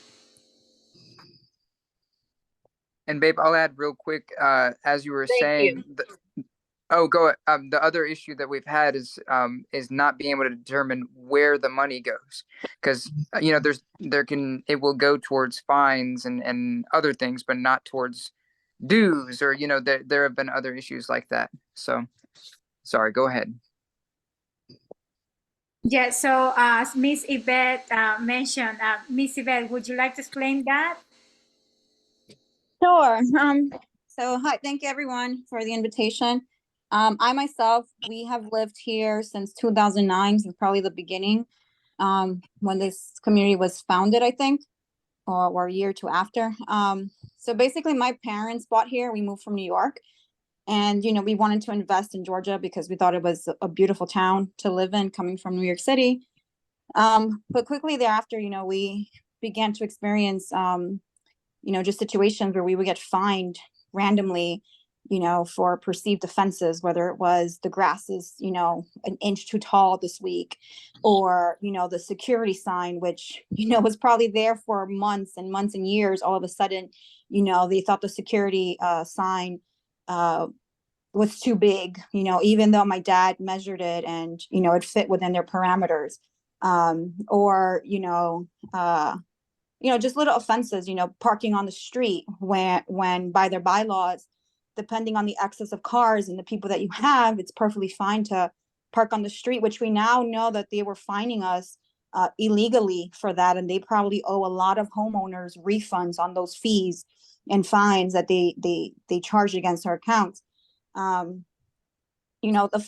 And babe, I'll add real quick, as you were Thank saying, go. The other issue that we've had is not being able to determine where the money goes, because it will go towards fines and other things, but not towards dues, or there have been other issues like that. So, sorry. Go ahead. Yeah. So as Ms. Yvette mentioned, Ms. Yvette, would you like to explain that? Sure. So hi, thank you everyone for the invitation. I myself, we have lived here since 2009, since probably the beginning, when this community was founded, I think, or a year or two after. So basically my parents bought here. We moved from New York, and, we wanted to invest in Georgia because we thought it was a beautiful town to live in, coming from New York City. But quickly thereafter, we began to experience, just situations where we would get fined randomly, for perceived offenses, whether it was the grass is, an inch too tall this week, or, the security sign, which, was probably there for months and months and years. All of a sudden, they thought the security sign was too big, even though my dad measured it and, it fit within their parameters. or, just little offenses, parking on the street when by their bylaws, depending on the excess of cars and the people that you have, it's perfectly fine to park on the street, which we now know that they were fining us illegally for that. And they probably owe a lot of homeowners refunds on those fees and fines that they charge against our accounts. The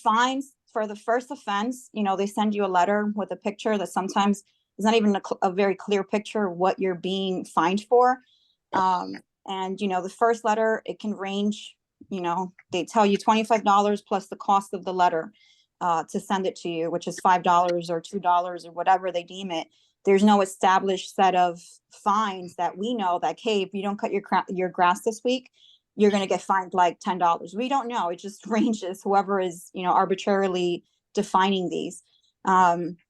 fines for the first offense, they send you a letter with a picture that sometimes is not even a very clear picture of what you're being fined for. And, the first letter, it can range, they tell you $25 plus the cost of the letter to send it to you, which is $5 or $2 or whatever they deem it. There's no established set of fines that we know that, hey, if you don't cut your grass this week, you're going to get fined like $10. We don't know. It just ranges, whoever is, arbitrarily defining these.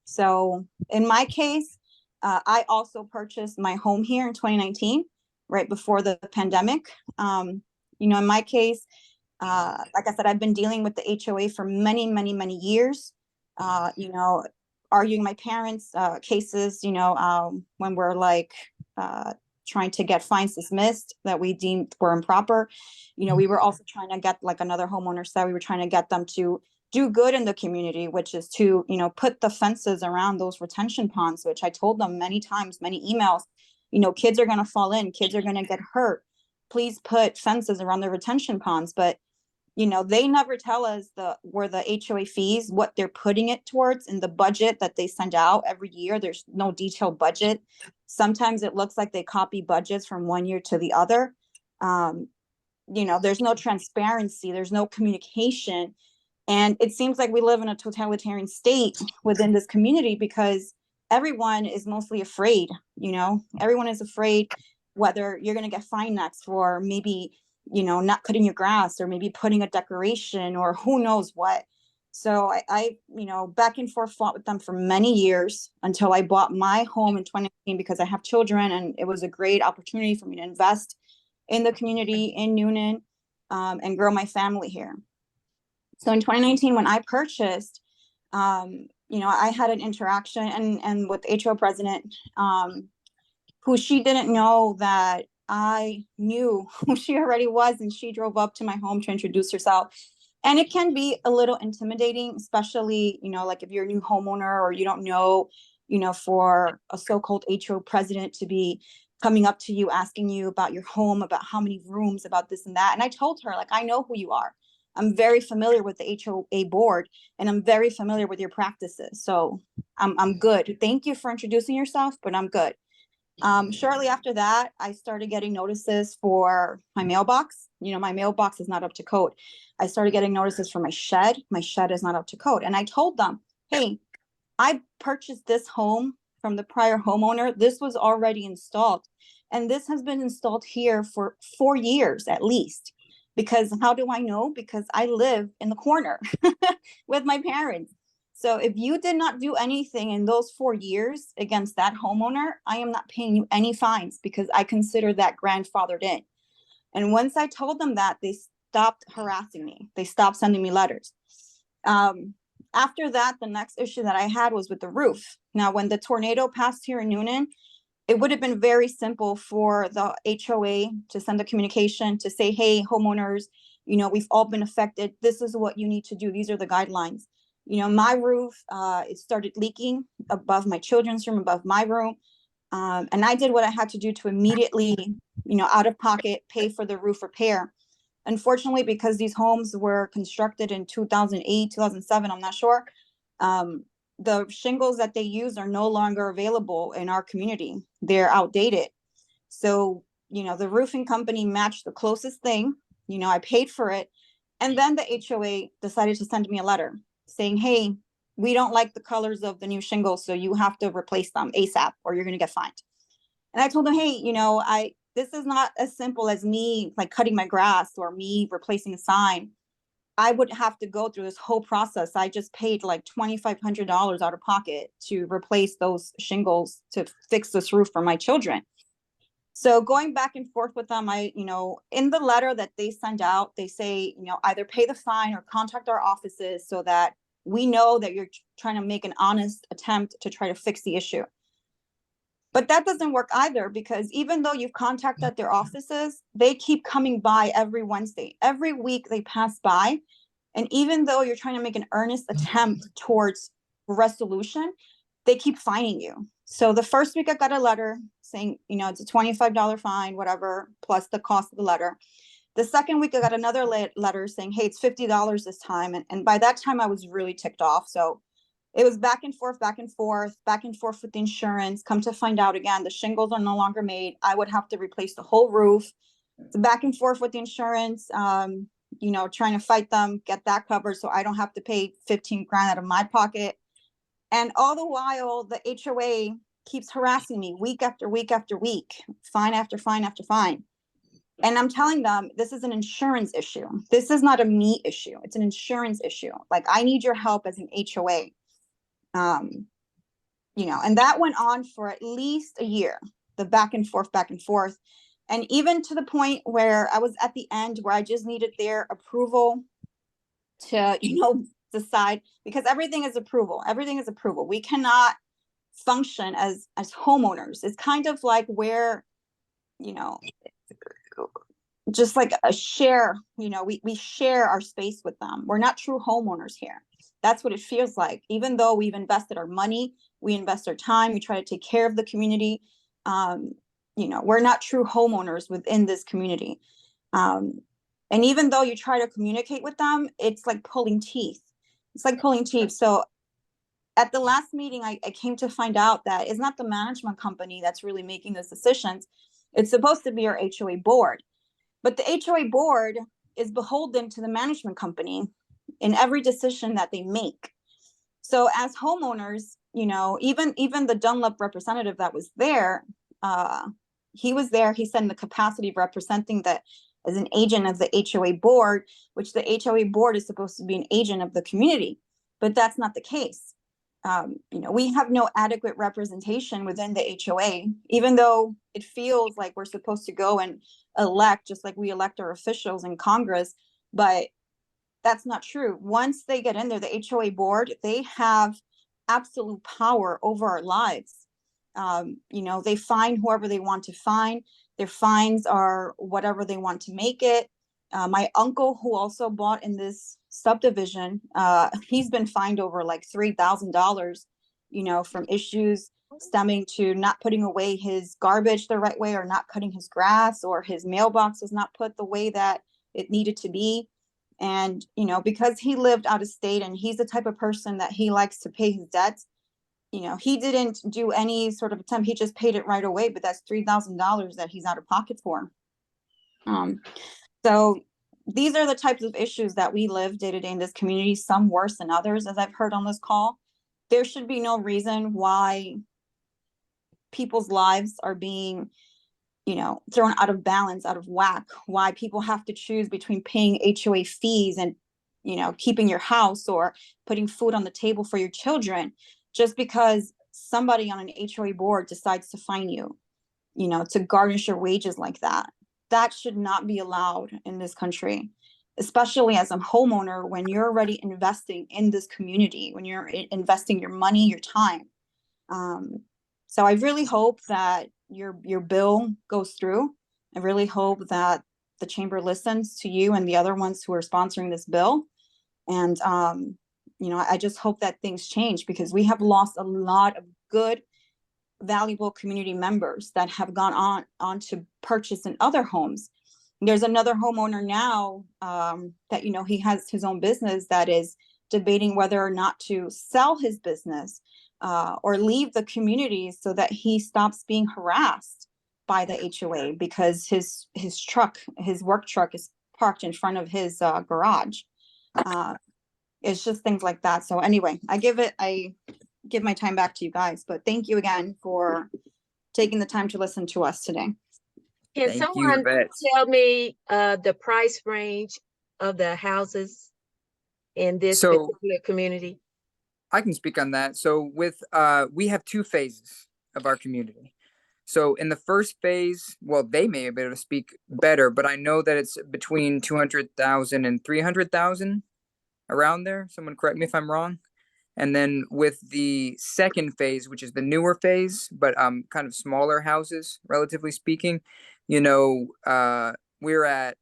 So in my case, I also purchased my home here in 2019, right before the pandemic. In my case, like I said, I've been dealing with the HOA for many, many, many years, arguing my parents' cases, when we're like, trying to get fines dismissed that we deemed were improper. We were also trying to get, like another homeowner said, we were trying to get them to do good in the community, which is to, put the fences around those retention ponds, which I told them many times, many emails, kids are going to fall in, kids are going to get hurt. Please put fences around the retention ponds. But, they never tell us where the HOA fees, what they're putting it towards in the budget that they send out every year. There's no detailed budget. Sometimes it looks like they copy budgets from one year to the other. There's no transparency. There's no communication. And it seems like we live in a totalitarian state within this community because everyone is mostly afraid, everyone is afraid whether you're going to get fined next for maybe, not cutting your grass or maybe putting a decoration or who knows what. So I back and forth fought with them for many years until I bought my home in 2019 because I have children and it was a great opportunity for me to invest in the community in Noonan and grow my family here. So in 2019, when I purchased, I had an interaction and with the HO president, who she didn't know that I knew who she already was, and she drove up to my home to introduce herself. And it can be a little intimidating, especially, like if you're a new homeowner or you don't know, for a so-called HO president to be coming up to you, asking you about your home, about how many rooms, about this and that. And I told her, like, I know who you are. I'm very familiar with the HOA board and I'm very familiar with your practices. So I'm good. Thank you for introducing yourself, but I'm good. Shortly after that, I started getting notices for my mailbox. My mailbox is not up to code. I started getting notices for my shed. My shed is not up to code. And I told them, hey, I purchased this home from the prior homeowner. This was already installed. And this has been installed here for 4 years at least. Because how do I know? Because I live in the corner with my parents. So if you did not do anything in those 4 years against that homeowner, I am not paying you any fines because I consider that grandfathered in. And once I told them that, they stopped harassing me. They stopped sending me letters. After that, the next issue that I had was with the roof. Now, when the tornado passed here in Noonan, it would have been very simple for the HOA to send a communication to say, hey, homeowners, we've all been affected. This is what you need to do. These are the guidelines. My roof, it started leaking above my children's room, above my room. And I did what I had to do to immediately, out of pocket, pay for the roof repair. Unfortunately, because these homes were constructed in 2008, 2007, I'm not sure. The shingles that they use are no longer available in our community. They're outdated. So, the roofing company matched the closest thing. I paid for it. And then the HOA decided to send me a letter saying, hey, we don't like the colors of the new shingles, so you have to replace them ASAP or you're going to get fined. And I told them, hey, this is not as simple as me like cutting my grass or me replacing a sign. I would have to go through this whole process. I just paid like $2,500 out of pocket to replace those shingles to fix this roof for my children. So going back and forth with them, in the letter that they send out, they say, either pay the fine or contact our offices so that we know that you're trying to make an honest attempt to try to fix the issue. But that doesn't work either, because even though you've contacted their offices, they keep coming by every Wednesday. Every week they pass by. And even though you're trying to make an earnest attempt towards resolution, they keep fining you. So the first week I got a letter saying, you know, it's a $25 fine, whatever, plus the cost of the letter. The second week I got another letter saying, hey, it's $50 this time. And by that time I was really ticked off. So it was back and forth, back and forth, back and forth with the insurance. Come to find out again, the shingles are no longer made. I would have to replace the whole roof. It's back and forth with the insurance, you know, trying to fight them, get that covered so I don't have to pay 15 grand out of my pocket. And all the while, the HOA keeps harassing me week after week after week, fine after fine after fine. And I'm telling them, this is an insurance issue. This is not a me issue. It's an insurance issue. Like, I need your help as an HOA. You know, and that went on for at least a year, the back and forth, back and forth. And even to the point where I was at the end where I just needed their approval to, you know, decide, because everything is approval. Everything is approval. We cannot function as homeowners. It's kind of like where, you know, just like a share, you know, we share our space with them. We're not true homeowners here. That's what it feels like. Even though we've invested our money, we invest our time, we try to take care of the community. You know, we're not true homeowners within this community. And even though you try to communicate with them, it's like pulling teeth. It's like pulling teeth. So at the last meeting, I came to find out that it's not the management company that's really making those decisions. It's supposed to be our HOA board. But the HOA board is beholden to the management company in every decision that they make. So as homeowners, you know, even the Dunlop representative that was there, he was there, he said in the capacity of representing that as an agent of the HOA board, which the HOA board is supposed to be an agent of the community, but that's not the case. You know, we have no adequate representation within the HOA, even though it feels like we're supposed to go and elect, just like we elect our officials in Congress, but that's not true. Once they get in there, the HOA board, they have absolute power over our lives. You know, they fine whoever they want to fine. Their fines are whatever they want to make it. My uncle, who also bought in this subdivision, he's been fined over like $3,000, you know, from issues stemming to not putting away his garbage the right way, or not cutting his grass, or his mailbox was not put the way that it needed to be. And, you know, because he lived out of state and he's the type of person that he likes to pay his debts, you know, he didn't do any sort of attempt. He just paid it right away, but that's $3,000 that he's out of pocket for. So these are the types of issues that we live day to day in this community, some worse than others, as I've heard on this call. There should be no reason why people's lives are being, you know, thrown out of balance, out of whack, why people have to choose between paying HOA fees and, you know, keeping your house or putting food on the table for your children, just because somebody on an HOA board decides to fine you, you know, to garnish your wages like that. That should not be allowed in this country, especially as a homeowner, when you're already investing in this community, when you're investing your money, your time. So I really hope that your bill goes through. I really hope that the chamber listens to you and the other ones who are sponsoring this bill. And, you know, I just hope that things change, because we have lost a lot of good, valuable community members that have gone on to purchase in other homes. There's another homeowner now that, you know, he has his own business that is debating whether or not to sell his business or leave the community so that he stops being harassed by the HOA, because his work truck is parked in front of his garage. It's just things like that. So anyway, I give my time back to you guys, but thank you again for taking the time to listen to us today. Can Thank you, someone Yvette. tell me the price range of the houses in this So particular community? I can speak on that. So we have two phases of our community. So in the first phase, well, they may be able to speak better, but I know that it's between 200,000 and 300,000, around there. Someone correct me if I'm wrong. And then with the second phase, which is the newer phase, but kind of smaller houses, relatively speaking, you know, we're at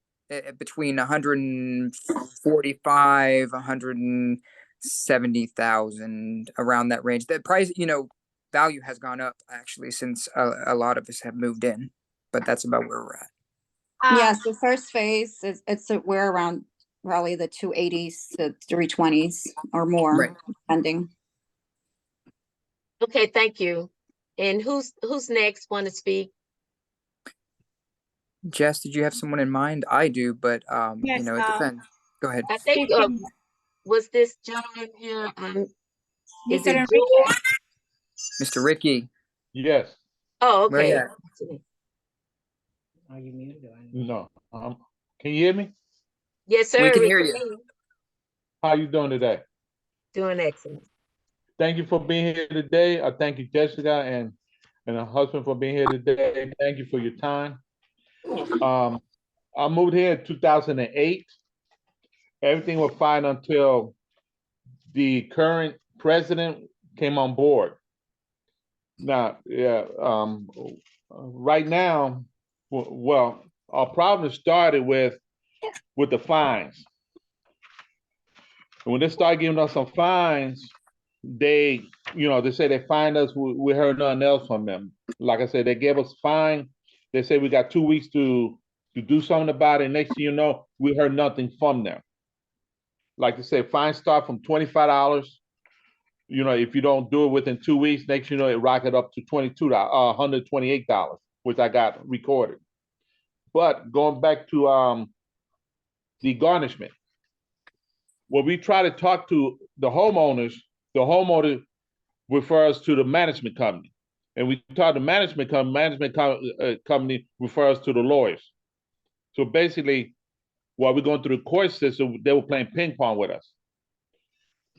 between 145, 170,000, around that range. The price, you know, value has gone up actually since a lot of us have moved in, but that's about where we're at. Yes, the first phase is we're around probably the 280s to 320s or more, Right. depending. Okay, thank you. And who's next want to speak? Jess, did you have someone in mind? I do, but Yes, you know, it depends. Go ahead. I think speaking, was this gentleman here? Is Mr. it Enrique. George? Mr. Ricky, Yes. Oh, where you okay. at? Are you muted or No. Can you hear me? Yes, sir. We can we hear you. How you doing today? Doing excellent. Thank you for being here today. I thank you, Jessica, and her husband for being here today. Thank you for your time. I moved here in 2008. Everything was fine until the current president came on board. Now, yeah, right now, well, our problem started with the fines. And when they started giving us some fines, they, they say they fined us. We heard nothing else from them. Like I said, they gave us fine. They say we got 2 weeks to do something about it. Next thing you know, we heard nothing from them. Like I say, fines start from $25. If you don't do it within 2 weeks, next you know it rocketed up to $128, which I got recorded. But going back to the garnishment, when we try to talk to the homeowner refers to the management company. And we talk to management company refers to the lawyers. So basically, while we're going through the court system, they were playing ping pong with us.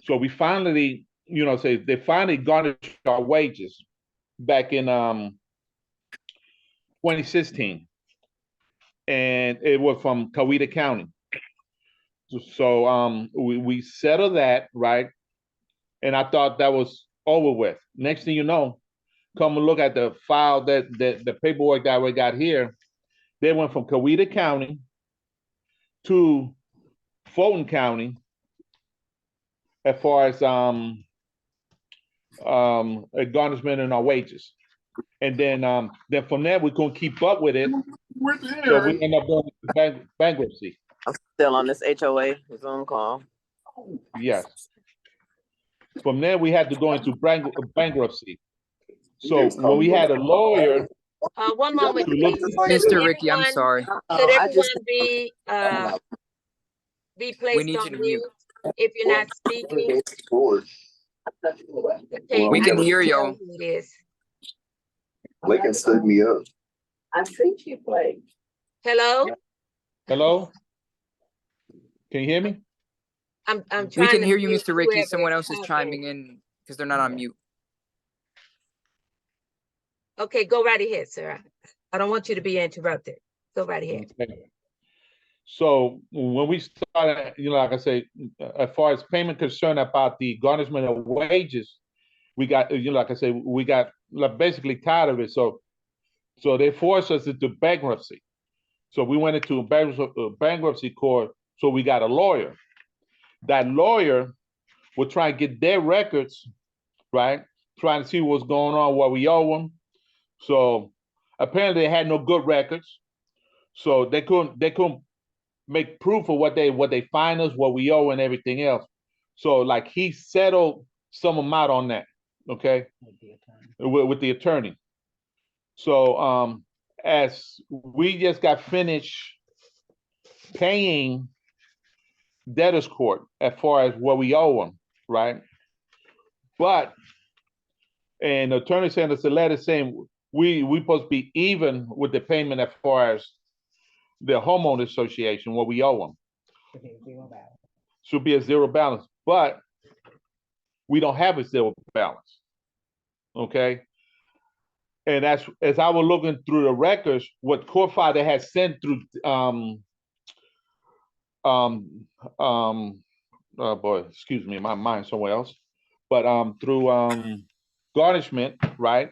So we finally, they finally garnished our wages back in 2016. And it was from Coweta County. So we settled that, right? And I thought that was over with. Next thing you know, come and look at the file the paperwork that we got here. They went from Coweta County to Fulton County as far as a garnishment in our wages. And then from there we couldn't keep up with it. So we end up going to bankruptcy. I'm still on this HOA Zoom call. Yes. From there we had to go into bankruptcy. So when we had a lawyer. One moment, please. Mr. Ricky, I'm sorry. Could everyone be We placed need on you to mute mute. if you're not speaking? Okay, We I can can't hear tell y'all. who it is. Lincoln stood me up. I think you played. Hello? Hello? Can you hear me? I'm trying We can to hear you, mute Mr. Ricky. whoever Someone else is talking. chiming in because they're not on mute. Okay, go right ahead, sir. I don't want you to be interrupted. Go right ahead. Okay. So when we started, like I say, as far as payment concerned about the garnishment of wages, we got, like I say, we got basically tired of it. So they forced us into bankruptcy. So we went into bankruptcy court. So we got a lawyer. That lawyer would try and get their records, right? Trying to see what's going on, what we owe them. So apparently they had no good records. So they couldn't make proof of what they fine us, what we owe, and everything else. So like he settled some amount on that, okay, with the attorney. So as we just got finished paying debtors court as far as what we owe them, right? But and the attorney sent us a letter saying we supposed to be even with the payment as far as the homeowner association, what we owe them. Should be a zero balance, but we don't have a zero balance. Okay. And that's as I was looking through the records, what court father had sent through oh boy, excuse me, my mind's somewhere else. but through garnishment, right?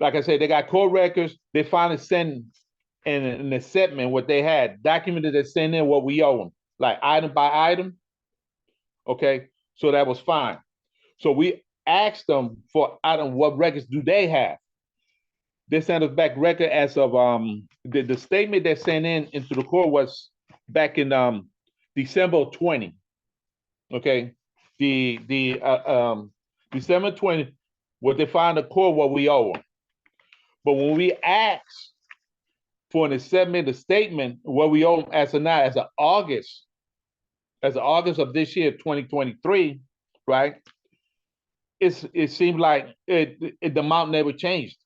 Like I said, they got court records. They finally sent in an acceptment what they had documented. They sent in what we owe them, like item by item. Okay, so that was fine. So we asked them for item, what records do they have? They sent us back record as of the statement they sent in into the court was back in December 20. Okay, the December 20, what they found the court what we owe them. But when we asked for an acceptment, a statement what we owe them as of now, as of August of this year, 2023, right? It seemed like the amount never changed.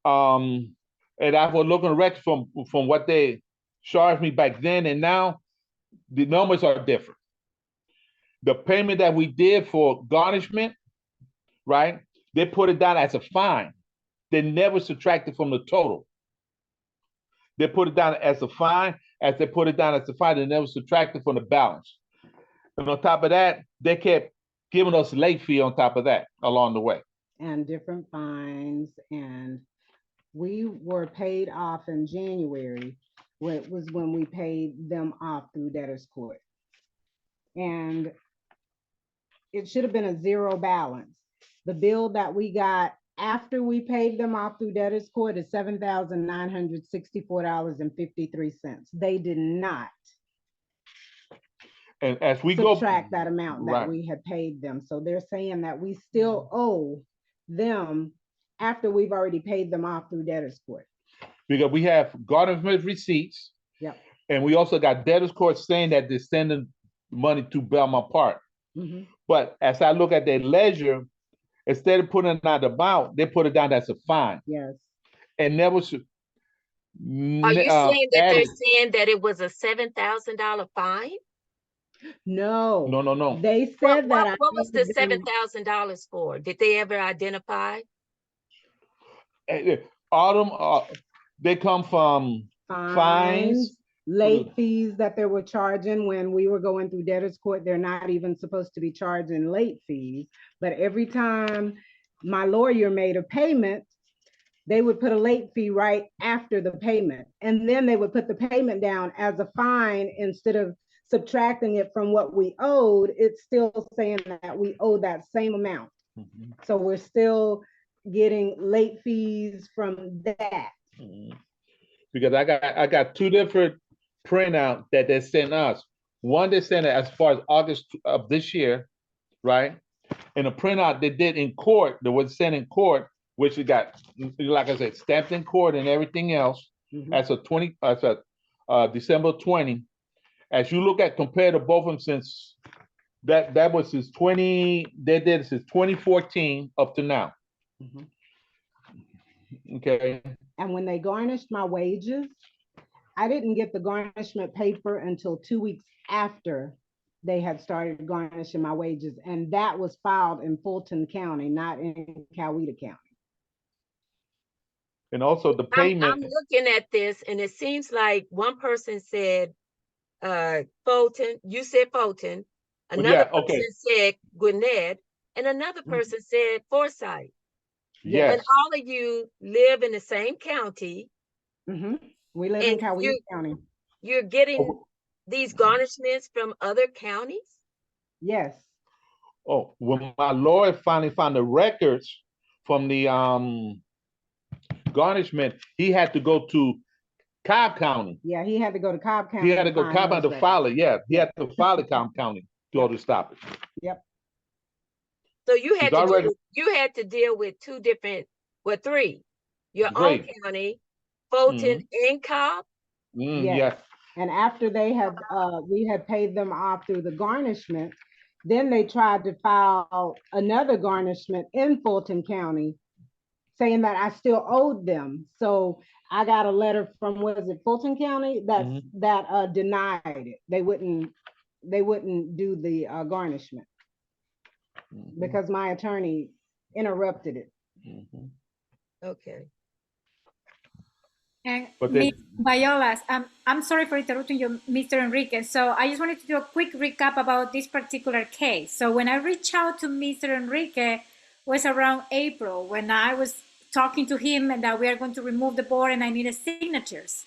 And I was looking at records from what they charged me back then, and now the numbers are different. The payment that we did for garnishment, right? They put it down as a fine. They never subtracted from the total. They put it down as a fine. As they put it down as a fine, they never subtracted from the balance. And on top of that, they kept giving us late fee on top of that along the way. And different fines, and we were paid off in January, which was when we paid them off through debtors court. And it should have been a zero balance. The bill that we got after we paid them off through debtors court is $7,964.53. They did not And as we subtract that amount that right. we had paid them. So they're saying that we still owe them after we've already paid them off through debtors court. Because we have garnishment receipts. Yep. And we also got debtors court saying that they're sending money to Belmont Park. Mm-hmm. But as I look at their ledger, instead of putting it out amount, they put it down as a fine. Yes. And never should. Are you saying that they're saying that it was a $7,000 fine? No. No. They said that. What was the $7,000 for? Did they ever identify? Autumn, they come from fines, late fees that they were charging when we were going through debtors court. They're not even supposed to be charging late fees, but every time my lawyer made a payment, they would put a late fee right after the payment, and then they would put the payment down as a fine instead of subtracting it from what we owed. It's still saying that we owe that same amount. Mm-hmm. So we're still getting late fees from that. Mm-hmm. Because I got two different printout that they sent us. One they sent it as far as August of this year, right? And a printout they did in court, that was sent in court, which it got, like I said, stamped in court and everything else. Mm-hmm. As a December 20. As you look at compared to both of them, since that was since 2014 up to now. Mm-hmm. Okay. And when they garnished my wages, I didn't get the garnishment paper until 2 weeks after they had started garnishing my wages. And that was filed in Fulton County, not in Coweta County. And also the payment. I'm looking at this, and it seems like one person said Fulton, you said Fulton, another person said Gwinnett, and another person said Forsyth. Yes. And all of you live in the same county. Mm-hmm. We live in Coweta County. You're getting these garnishments from other counties? Yes. Oh, when my lawyer finally found the records from the garnishment, he had to go to Cobb County. Yeah, he had to go to Cobb County. He had to go to Cobb County to file it. Yeah, he had to file it Cobb County to to stop it. Yep. So you had to deal with three. Your own county, Fulton, and Cobb. Yes. And after they had we had paid them off through the garnishment, then they tried to file another garnishment in Fulton County, saying that I still owed them. So I got a letter from, was it Fulton County, that denied it. They wouldn't do the garnishment because my attorney interrupted it. Okay. And But Ms. then, Violas, I'm sorry for interrupting you, Mr. Enriquez. So I just wanted to do a quick recap about this particular case. So when I reached out to Mr. Enriquez was around April when I was talking to him and that we are going to remove the board and I needed signatures.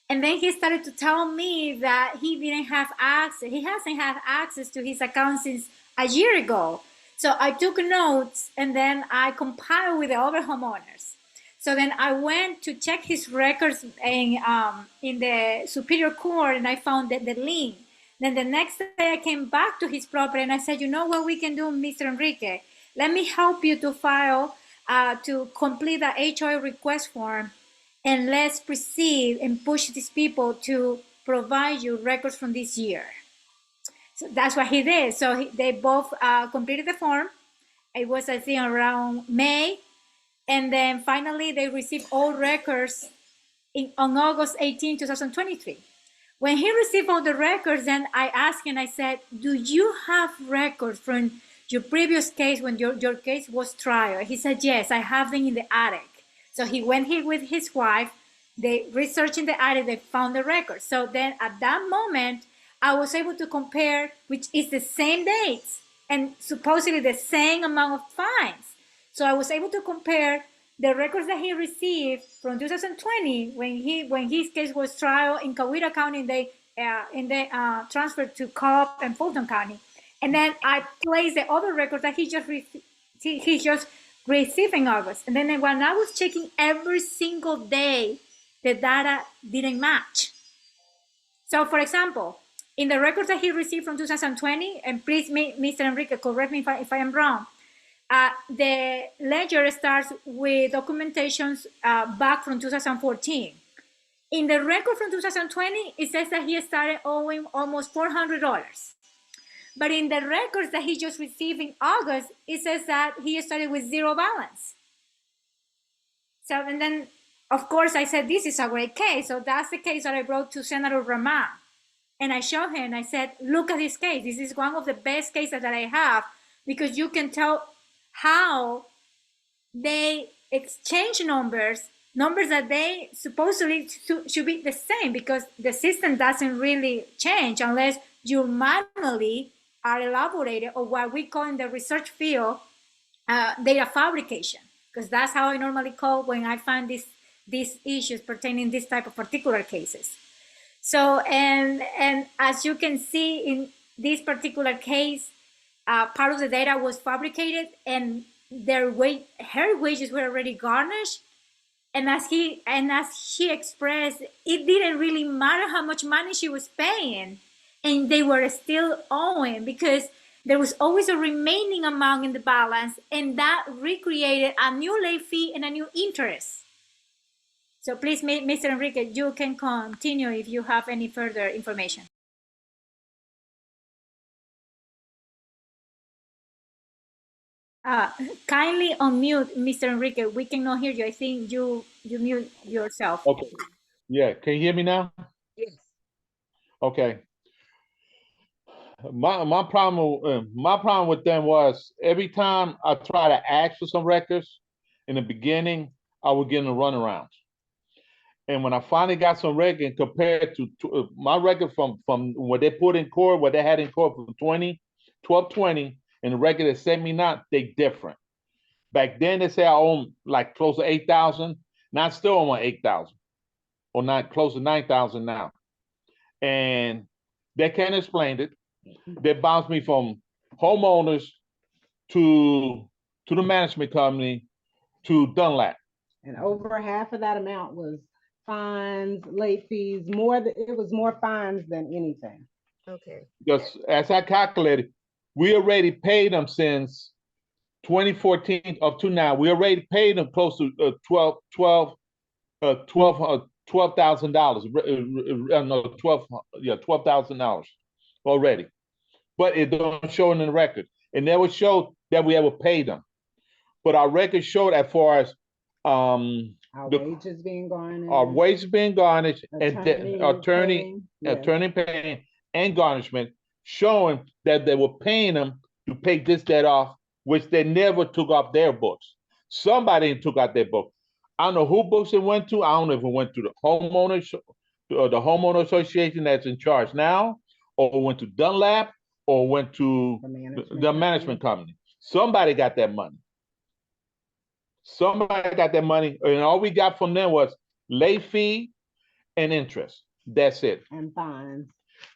And then he started to tell me that he didn't have access. He hasn't had access to his account since a year ago. So I took notes and then I compiled with the other homeowners. So then I went to check his records in the Superior Court and I found the lien. Then the next day I came back to his property and I said, you know what we can do, Mr. Enrique? Let me help you to file, to complete the HOA request form, and let's proceed and push these people to provide you records from this year. So that's what he did. So they both completed the form. It was, I think, around May. And then finally, they received all records on August 18, 2023. When he received all the records, then I asked him, I said, do you have records from your previous case when your case was trial? He said, yes, I have them in the attic. So he went here with his wife. They researched in the attic, they found the records. So then at that moment, I was able to compare, which is the same dates and supposedly the same amount of fines. So I was able to compare the records that he received from 2020 when his case was trial in Coweta County, they transferred to Cobb and Fulton County, and then I placed the other records that he just received in August. And then when I was checking every single day, the data didn't match. So, for example, in the records that he received from 2020, and please, Mr. Enrique, correct me if I am wrong. The ledger starts with documentations back from 2014. In the record from 2020, it says that he started owing almost $400. But in the records that he just received in August, it says that he started with zero balance. So, and then, of course, I said, this is a great case. So that's the case that I brought to Senator Rahman. And I showed him, I said, look at this case. This is one of the best cases that I have, because you can tell how they exchange numbers that they supposedly should be the same, because the system doesn't really change unless you manually are elaborated, or what we call in the research field data fabrication, because that's how I normally call when I find these issues pertaining this type of particular cases. So, and as you can see in this particular case, part of the data was fabricated and her wages were already garnished. And as she expressed, it didn't really matter how much money she was paying, and they were still owing, because there was always a remaining amount in the balance, and that recreated a new late fee and a new interest. So please, Mr. Enrique, you can continue if you have any further information. Kindly unmute, Mr. Enrique. We cannot hear you. I think you mute yourself. okay. Yeah, can you hear me now? Yes. Okay. My problem with them was every time I try to ask for some records in the beginning, I would get in a runaround. And when I finally got some record compared to my record from what they put in court, what they had in court from 1220, and the record that sent me now, they different. Back then they say I own like close to 8,000. Now I still own 8,000, or not close to 9,000 now. And they can't explain it. They bounced me from homeowners to the management company to Dunlap. And over half of that amount was fines, late fees, it was more fines than anything. Okay. Because as I calculated, we already paid them since 2014 up to now. We already paid them close to $12,000. No, $12,000 already. But it don't show in the record. It never showed that we ever paid them. But our record showed as far as our wages being garnished. Our wages being garnished, attorney paying, and garnishment, showing that they were paying them to pay this debt off, which they never took off their books. Somebody took out their book. I don't know who books it went to. I don't know if it went to the homeowner association that's in charge now, or went to Dunlap, or went to the management company. Somebody got that money. Somebody got that money, and all we got from them was late fee and interest. That's it. And fines.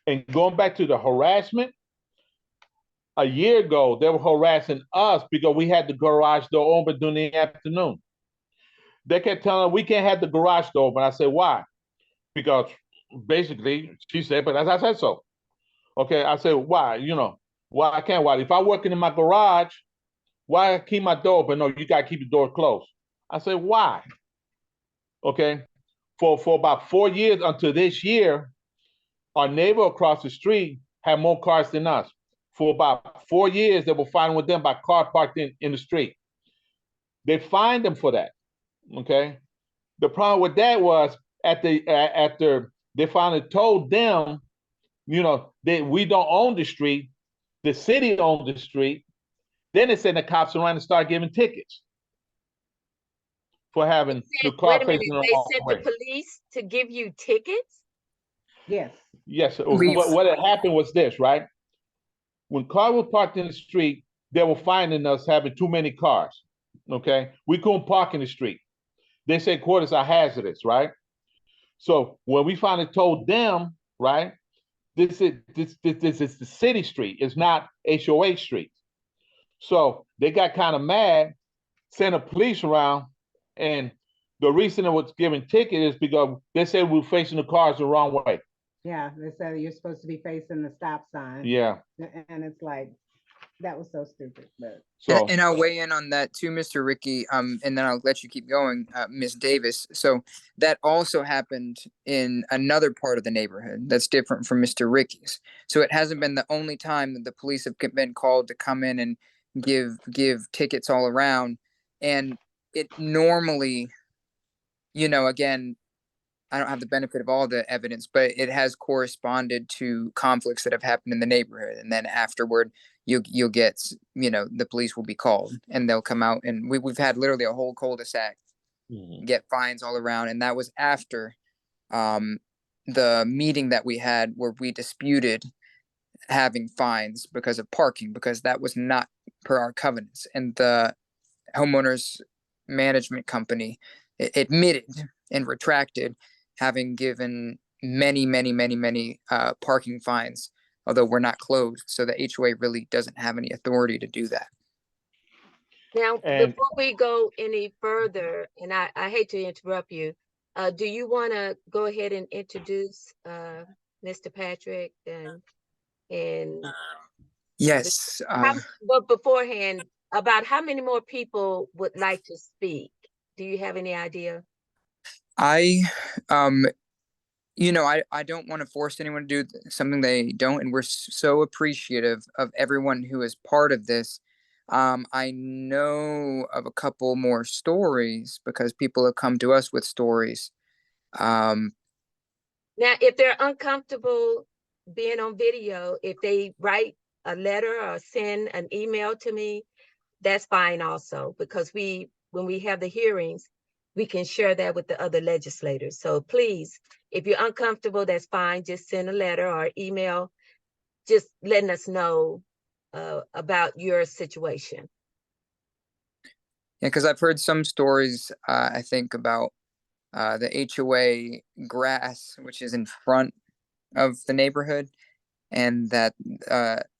And going back to the harassment, a year ago, they were harassing us because we had the garage door open during the afternoon. They kept telling us we can't have the garage door open. I said, why? Because basically, she said, but as I said so. Okay, I said, why? You know, why I can't? Why? If I'm working in my garage, why keep my door open? No, you got to keep the door closed. I said, why? Okay, for about 4 years until this year, our neighbor across the street had more cars than us. For about 4 years, they were fighting with them by car parked in the street. They fined them for that. Okay. The problem with that was after they finally told them, you know, that we don't own the street, the city owned the street. Then they sent the cops around and started giving tickets for having the car Wait a minute, facing the they wrong sent way. the police to give you tickets? Yes. Yes. We've- What had happened was this, right? When cars were parked in the street, they were finding us having too many cars. Okay, we couldn't park in the street. They said quarters are hazardous, right? So when we finally told them, right, this is the city street. It's not HOA street. So they got kind of mad, sent the police around, and the reason it was giving ticket is because they said we were facing the cars the wrong way. Yeah, they said you're supposed to be facing the stop sign. Yeah. And it's like, that was so stupid, but. So And I'll weigh in on that too, Mr. Ricky. And then I'll let you keep going, Ms. Davis. So that also happened in another part of the neighborhood that's different from Mr. Ricky's. So it hasn't been the only time that the police have been called to come in and give tickets all around. And it normally, you know, again, I don't have the benefit of all the evidence, but it has corresponded to conflicts that have happened in the neighborhood. And then afterward, you'll get, you know, the police will be called and they'll come out, and we've had literally a whole cul-de-sac get fines all around. And that was after the meeting that we had where we disputed having fines because of parking, because that was not per our covenants. And the homeowners management company admitted and retracted having given many parking fines, although we're not closed. So the HOA really doesn't have any authority to do that. Now, And- before we go any further, and I hate to interrupt you, do you want to go ahead and introduce Mr. Patrick and Yes. but beforehand, about how many more people would like to speak? Do you have any idea? You know, I don't want to force anyone to do something they don't, and we're so appreciative of everyone who is part of this. I know of a couple more stories because people have come to us with stories. Now, if they're uncomfortable being on video, if they write a letter or send an email to me, that's fine also, because when we have the hearings, we can share that with the other legislators. So please, if you're uncomfortable, that's fine. Just send a letter or email, just letting us know about your situation. Yeah, because I've heard some stories, I think, about the HOA grass, which is in front of the neighborhood, and that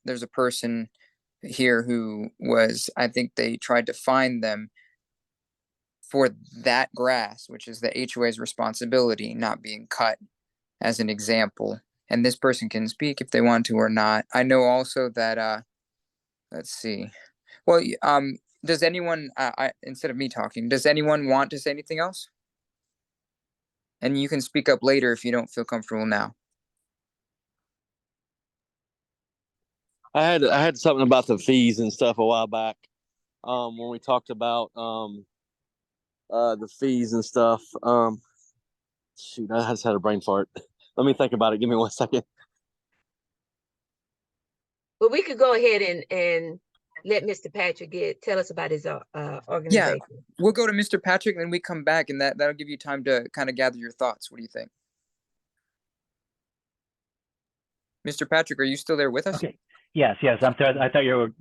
there's a person here who was, I think they tried to fine them for that grass, which is the HOA's responsibility, not being cut, as an example. And this person can speak if they want to or not. I know also that, let's see. Well, does anyone, instead of me talking, does anyone want to say anything else? And you can speak up later if you don't feel comfortable now. I had something about the fees and stuff a while back, when we talked about the fees and stuff. Shoot, I just had a brain fart. Let me think about it. Give me 1 second. But we could go ahead and let Mr. Patrick tell us about his Yeah, organization. we'll go to Mr. Patrick, and then we come back, and that'll give you time to kind of gather your thoughts. What do you think? Mr. Patrick, are you still there with us? Okay. Yes. I'm sorry. I thought you were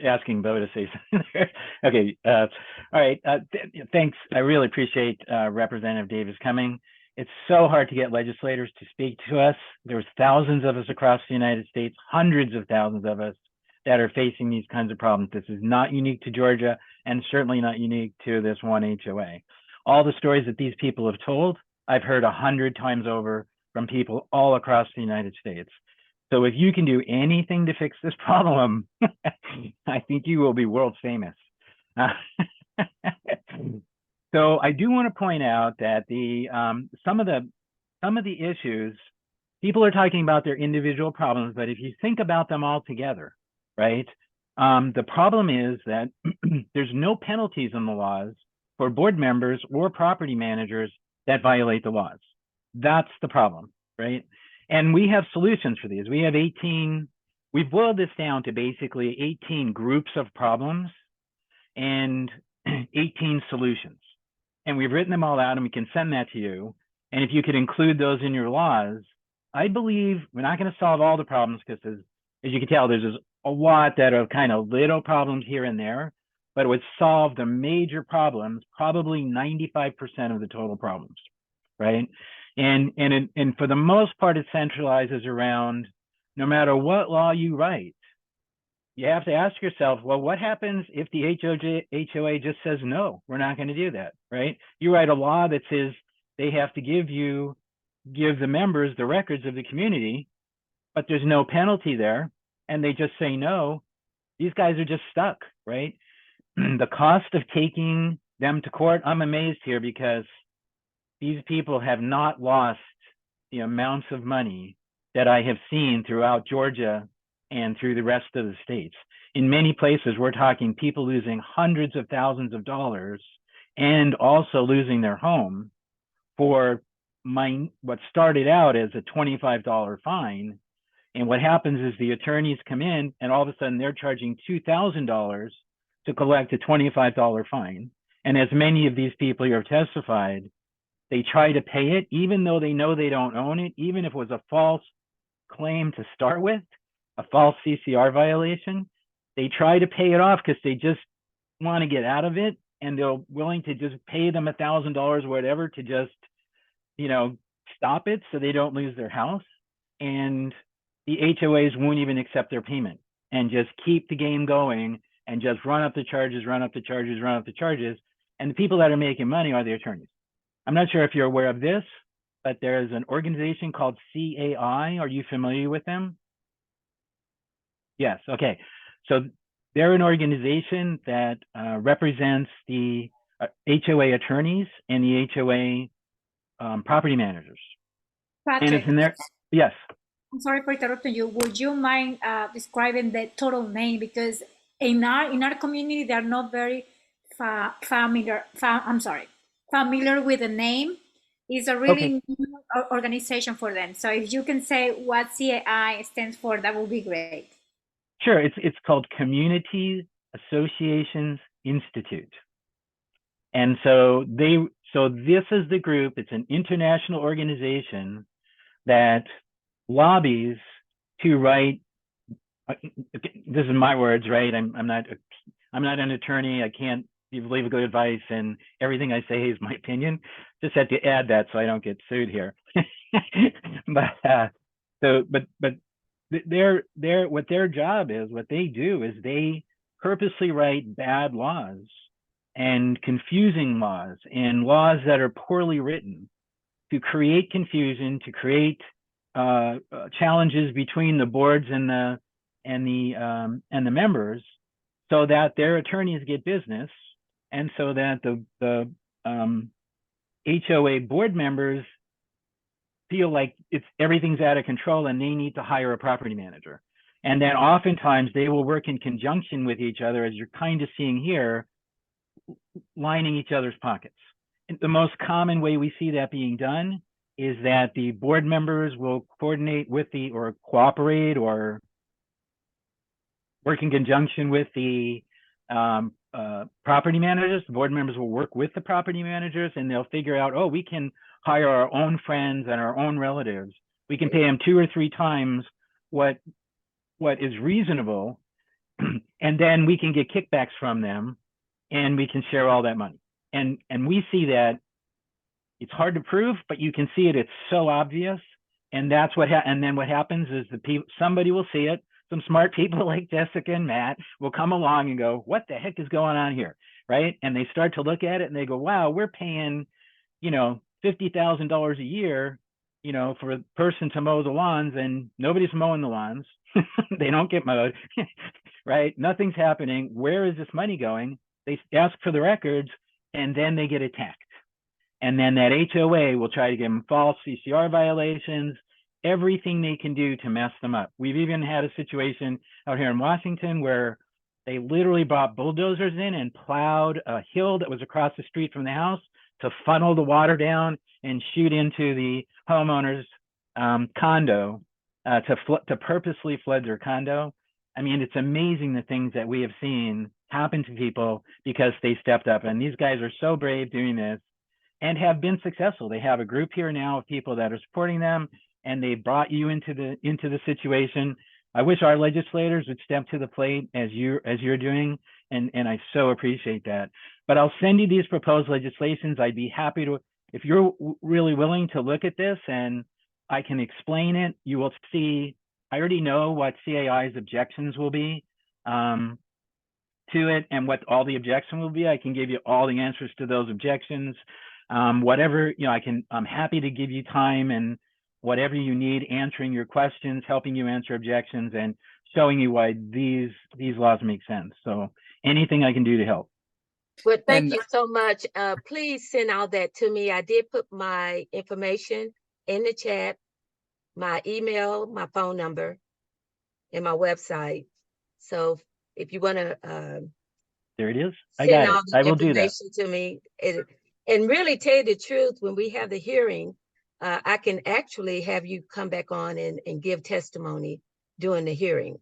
asking Bo to say something there. Okay. All right. Thanks. I really appreciate Representative Davis coming. It's so hard to get legislators to speak to us. There's thousands of us across the United States, hundreds of thousands of us that are facing these kinds of problems. This is not unique to Georgia, and certainly not unique to this one HOA. All the stories that these people have told, I've heard 100 times over from people all across the United States. So if you can do anything to fix this problem, I think you will be world famous. So I do want to point out that some of the issues, people are talking about their individual problems, but if you think about them all together, right? The problem is that there's no penalties in the laws for board members or property managers that violate the laws. That's the problem, right? And we have solutions for these. We have 18, we've boiled this down to basically 18 groups of problems and 18 solutions. And we've written them all out, and we can send that to you. And if you could include those in your laws, I believe we're not going to solve all the problems, because as you can tell, there's a lot that are kind of little problems here and there, but it would solve the major problems, probably 95% of the total problems, right? And for the most part, it centralizes around, no matter what law you write, you have to ask yourself, well, what happens if the HOA just says, no, we're not going to do that, right? You write a law that says they have to give the members the records of the community, but there's no penalty there, and they just say no. These guys are just stuck, right? The cost of taking them to court, I'm amazed here, because these people have not lost the amounts of money that I have seen throughout Georgia and through the rest of the states. In many places, we're talking people losing hundreds of thousands of dollars and also losing their home for what started out as a $25 fine. And what happens is the attorneys come in, and all of a sudden they're charging $2,000 to collect a $25 fine. And as many of these people here have testified, they try to pay it, even though they know they don't own it, even if it was a false claim to start with, a false CCR violation. They try to pay it off because they just want to get out of it, and they're willing to just pay them $1,000 or whatever to just, stop it so they don't lose their house. And the HOAs won't even accept their payment and just keep the game going and just run up the charges, run up the charges, run up the charges. And the people that are making money are the attorneys. I'm not sure if you're aware of this, but there's an organization called CAI. Are you familiar with them? Yes. Okay. So they're an organization that represents the HOA attorneys and the HOA property managers. Patrick, And it's in there. Yes. I'm sorry for interrupting you. Would you mind describing the total name? Because in our community, they are not very familiar with the name. It's a really new organization for them. So if you can say what CAI stands for, that would be great. Sure. It's called Community Associations Institute. And so this is the group. It's an international organization that lobbies to write. This is my words, right? I'm not an attorney. I can't give legal advice, and everything I say is my opinion. Just had to add that so I don't get sued here. But what their job is, what they do is they purposely write bad laws and confusing laws and laws that are poorly written to create confusion, to create challenges between the boards and the members, so that their attorneys get business, and so that the HOA board members feel like everything's out of control and they need to hire a property manager. And then oftentimes they will work in conjunction with each other, as you're kind of seeing here, lining each other's pockets. And the most common way we see that being done is that the board members will coordinate with or cooperate or work in conjunction with the property managers. The board members will work with the property managers, and they'll figure out, oh, we can hire our own friends and our own relatives. We can pay them 2 or 3 times what is reasonable, and then we can get kickbacks from them, and we can share all that money. And we see that. It's hard to prove, but you can see it. It's so obvious, and that's what. And then what happens is somebody will see it. Some smart people like Jessica and Matt will come along and go, "What the heck is going on here?" Right? And they start to look at it and they go, "Wow, we're paying, $50,000 a year, for a person to mow the lawns, and nobody's mowing the lawns. They don't get mowed, right? Nothing's happening. Where is this money going?" They ask for the records, and then they get attacked. And then that HOA will try to give them false CCR violations, everything they can do to mess them up. We've even had a situation out here in Washington where they literally brought bulldozers in and plowed a hill that was across the street from the house to funnel the water down and shoot into the homeowner's condo to purposely flood their condo. I mean, it's amazing the things that we have seen happen to people because they stepped up. And these guys are so brave doing this and have been successful. They have a group here now of people that are supporting them, and they brought you into the situation. I wish our legislators would step to the plate as you're doing, and I so appreciate that. But I'll send you these proposed legislations. I'd be happy to, if you're really willing to look at this and I can explain it, you will see, I already know what CAI's objections will be to it and what all the objection will be. I can give you all the answers to those objections. Whatever, I'm happy to give you time and whatever you need, answering your questions, helping you answer objections, and showing you why these laws make sense. So anything I can do to help. Well, thank you so much. Please send all that to me. I did put my information in the chat, my email, my phone number, and my website. So if you want to there it is. I got it. I will do that. To me, and really tell you the truth, when we have the hearing, I can actually have you come back on and give testimony during the hearing.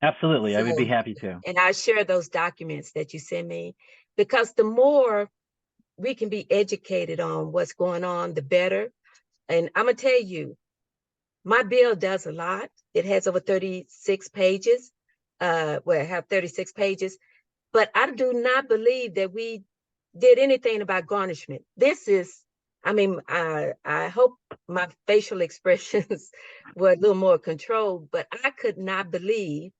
Absolutely. So, I would be happy to. And I share those documents that you send me, because the more we can be educated on what's going on, the better. And I'm going to tell you, my bill does a lot. It has over 36 pages. I have 36 pages, but I do not believe that we did anything about garnishment. This is, I hope my facial expressions were a little more controlled, but I could not believe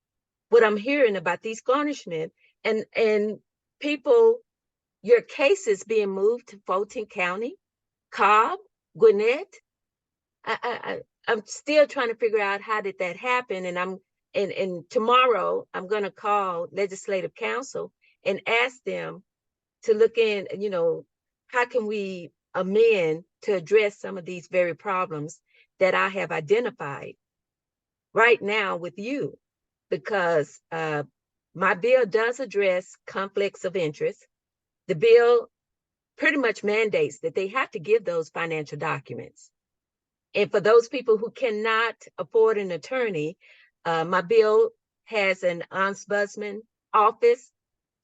what I'm hearing about these garnishment and people, your cases being moved to Fulton County, Cobb, Gwinnett. I'm still trying to figure out how did that happen. And tomorrow I'm going to call Legislative Council and ask them to look in, how can we amend to address some of these very problems that I have identified right now with you, because my bill does address conflicts of interest. The bill pretty much mandates that they have to give those financial documents. And for those people who cannot afford an attorney, my bill has an ombudsman office,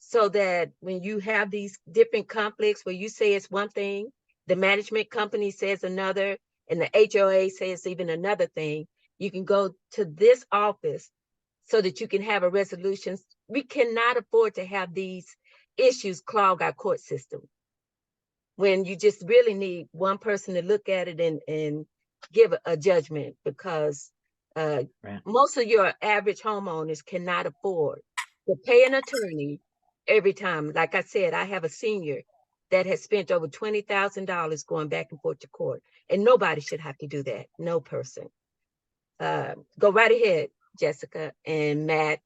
so that when you have these different conflicts where you say it's one thing, the management company says another, and the HOA says even another thing, you can go to this office so that you can have a resolution. We cannot afford to have these issues clog our court system when you just really need one person to look at it and give a judgment, because most of your average homeowners cannot afford to pay an attorney every time. Like I said, I have a senior that has spent over $20,000 going back and forth to court, and nobody should have to do that. No person. Go right ahead, Jessica and Matt,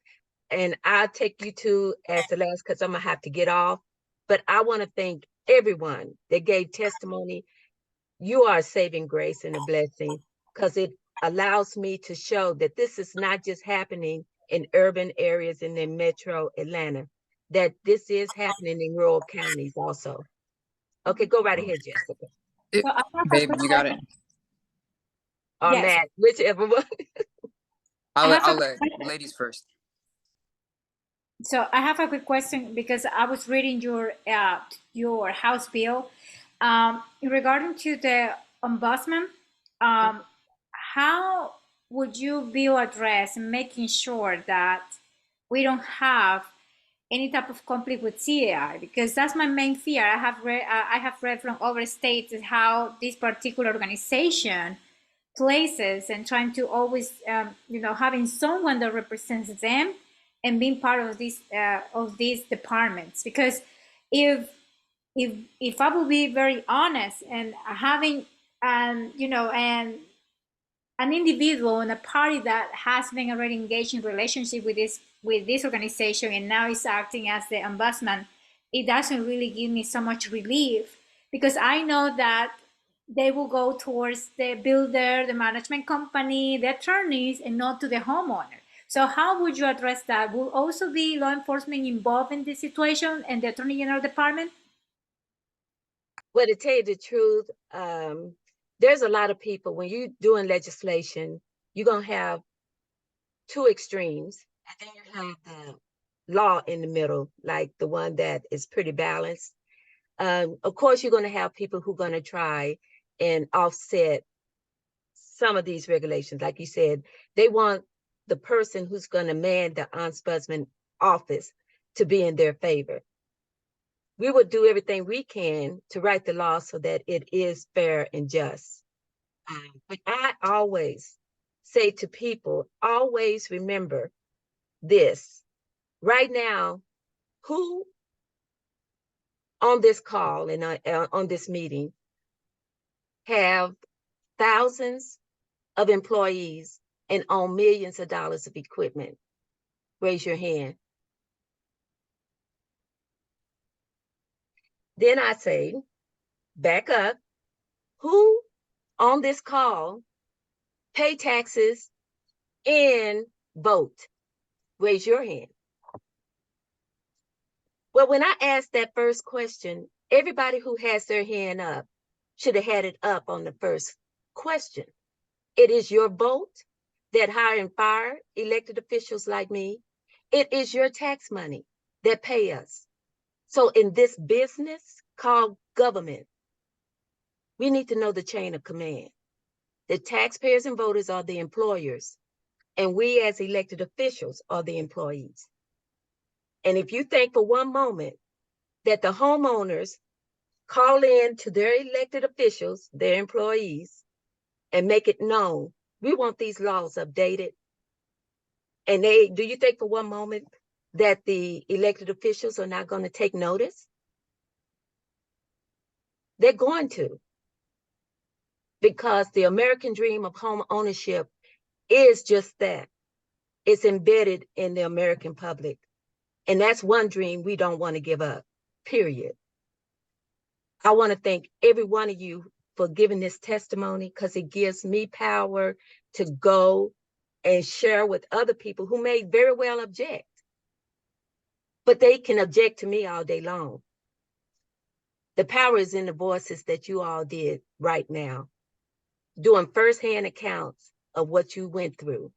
and I'll take you to as the last, because I'm gonna have to get off. But I want to thank everyone that gave testimony. You are a saving grace and a blessing, because it allows me to show that this is not just happening in urban areas in the metro Atlanta, that this is happening in rural counties also. Okay, go right ahead, Jessica. Babe, you got it. Or Matt, whichever one. I'll let ladies first. So I have a quick question because I was reading your House bill regarding to the ombudsman. How would you bill address making sure that we don't have any type of conflict with CAI? Because that's my main fear. I have read from other states how this particular organization places and trying to always having someone that represents them and being part of these departments. Because if I will be very honest and having and an individual and a party that has been already engaged in relationship with this organization and now is acting as the ombudsman, it doesn't really give me so much relief, because I know that they will go towards the builder, the management company, the attorneys, and not to the homeowner. So how would you address that? Will also be law enforcement involved in this situation and the Attorney General Department? Well, to tell you the truth, there's a lot of people, when you're doing legislation, you're going to have two extremes, and then you have the law in the middle, like the one that is pretty balanced. Of course, you're going to have people who are going to try and offset some of these regulations. Like you said, they want the person who's going to man the ombudsman office to be in their favor. We would do everything we can to write the law so that it is fair and just. But I always say to people, always remember this. Right now, who on this call and on this meeting have thousands of employees and own millions of dollars of equipment? Raise your hand. Then I say, back up. Who on this call pay taxes and vote? Raise your hand. Well, when I asked that first question, everybody who has their hand up should have had it up on the first question. It is your vote that hire and fire elected officials like me. It is your tax money that pay us. So in this business called government, we need to know the chain of command. The taxpayers and voters are the employers, and we as elected officials are the employees. And if you think for one moment that the homeowners call in to their elected officials, their employees, and make it known, we want these laws updated. And do you think for one moment that the elected officials are not going to take notice? They're going to. Because the American dream of home ownership is just that. It's embedded in the American public. And that's one dream we don't want to give up, period. I want to thank every one of you for giving this testimony, because it gives me power to go and share with other people who may very well object. But they can object to me all day long. The power is in the voices that you all did right now, doing firsthand accounts of what you went through.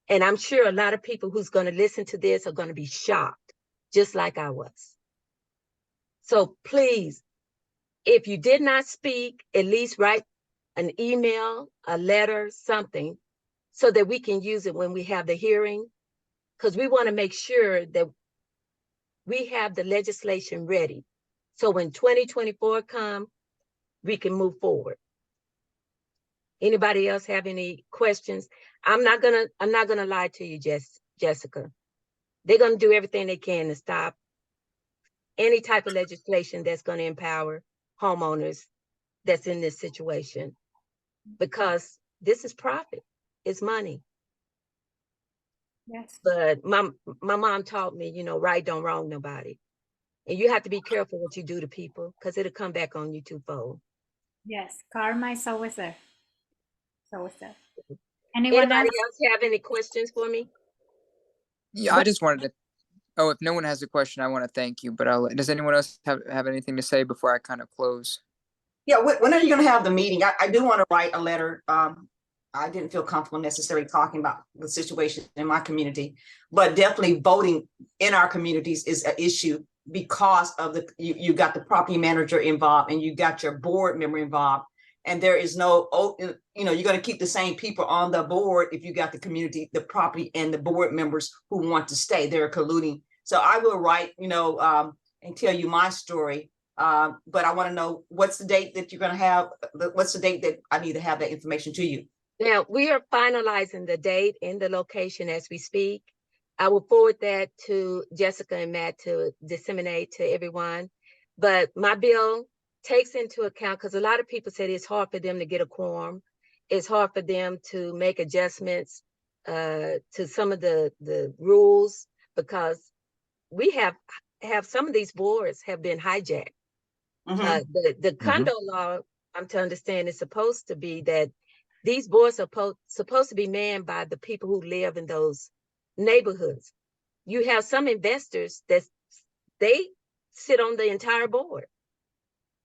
And I'm sure a lot of people who's going to listen to this are going to be shocked, just like I was. So please, if you did not speak, at least write an email, a letter, something, so that we can use it when we have the hearing, because we want to make sure that we have the legislation ready. So when 2024 comes, we can move forward. Anybody else have any questions? I'm not gonna lie to you, Jessica. They're gonna do everything they can to stop any type of legislation that's gonna empower homeowners that's in this situation, because this is profit, it's money. Yes. But my mom taught me, right don't wrong nobody. And you have to be careful what you do to people, because it'll come back on you twofold. Yes, karma is always there. It's always there. Anyone Anybody else? else have any questions for me? Yeah, I just wanted to. Oh, if no one has a question, I want to thank you. But does anyone else have anything to say before I kind of close? Yeah, when are you going to have the meeting? I do want to write a letter I didn't feel comfortable necessarily talking about the situation in my community, but definitely voting in our communities is an issue because of you got the property manager involved and you got your board member involved. And there is no, you're going to keep the same people on the board if you got the community, the property and the board members who want to stay. They're colluding. So I will write, and tell you my story. But I want to know what's the date that you're going to have, what's the date that I need to have that information to you? Now, we are finalizing the date and the location as we speak. I will forward that to Jessica and Matt to disseminate to everyone. But my bill takes into account, because a lot of people said it's hard for them to get a quorum. It's hard for them to make adjustments to some of the rules, because we have some of these boards have been hijacked. The condo law, I'm to understand, is supposed to be that these boards are supposed to be manned by the people who live in those neighborhoods. You have some investors that they sit on the entire board,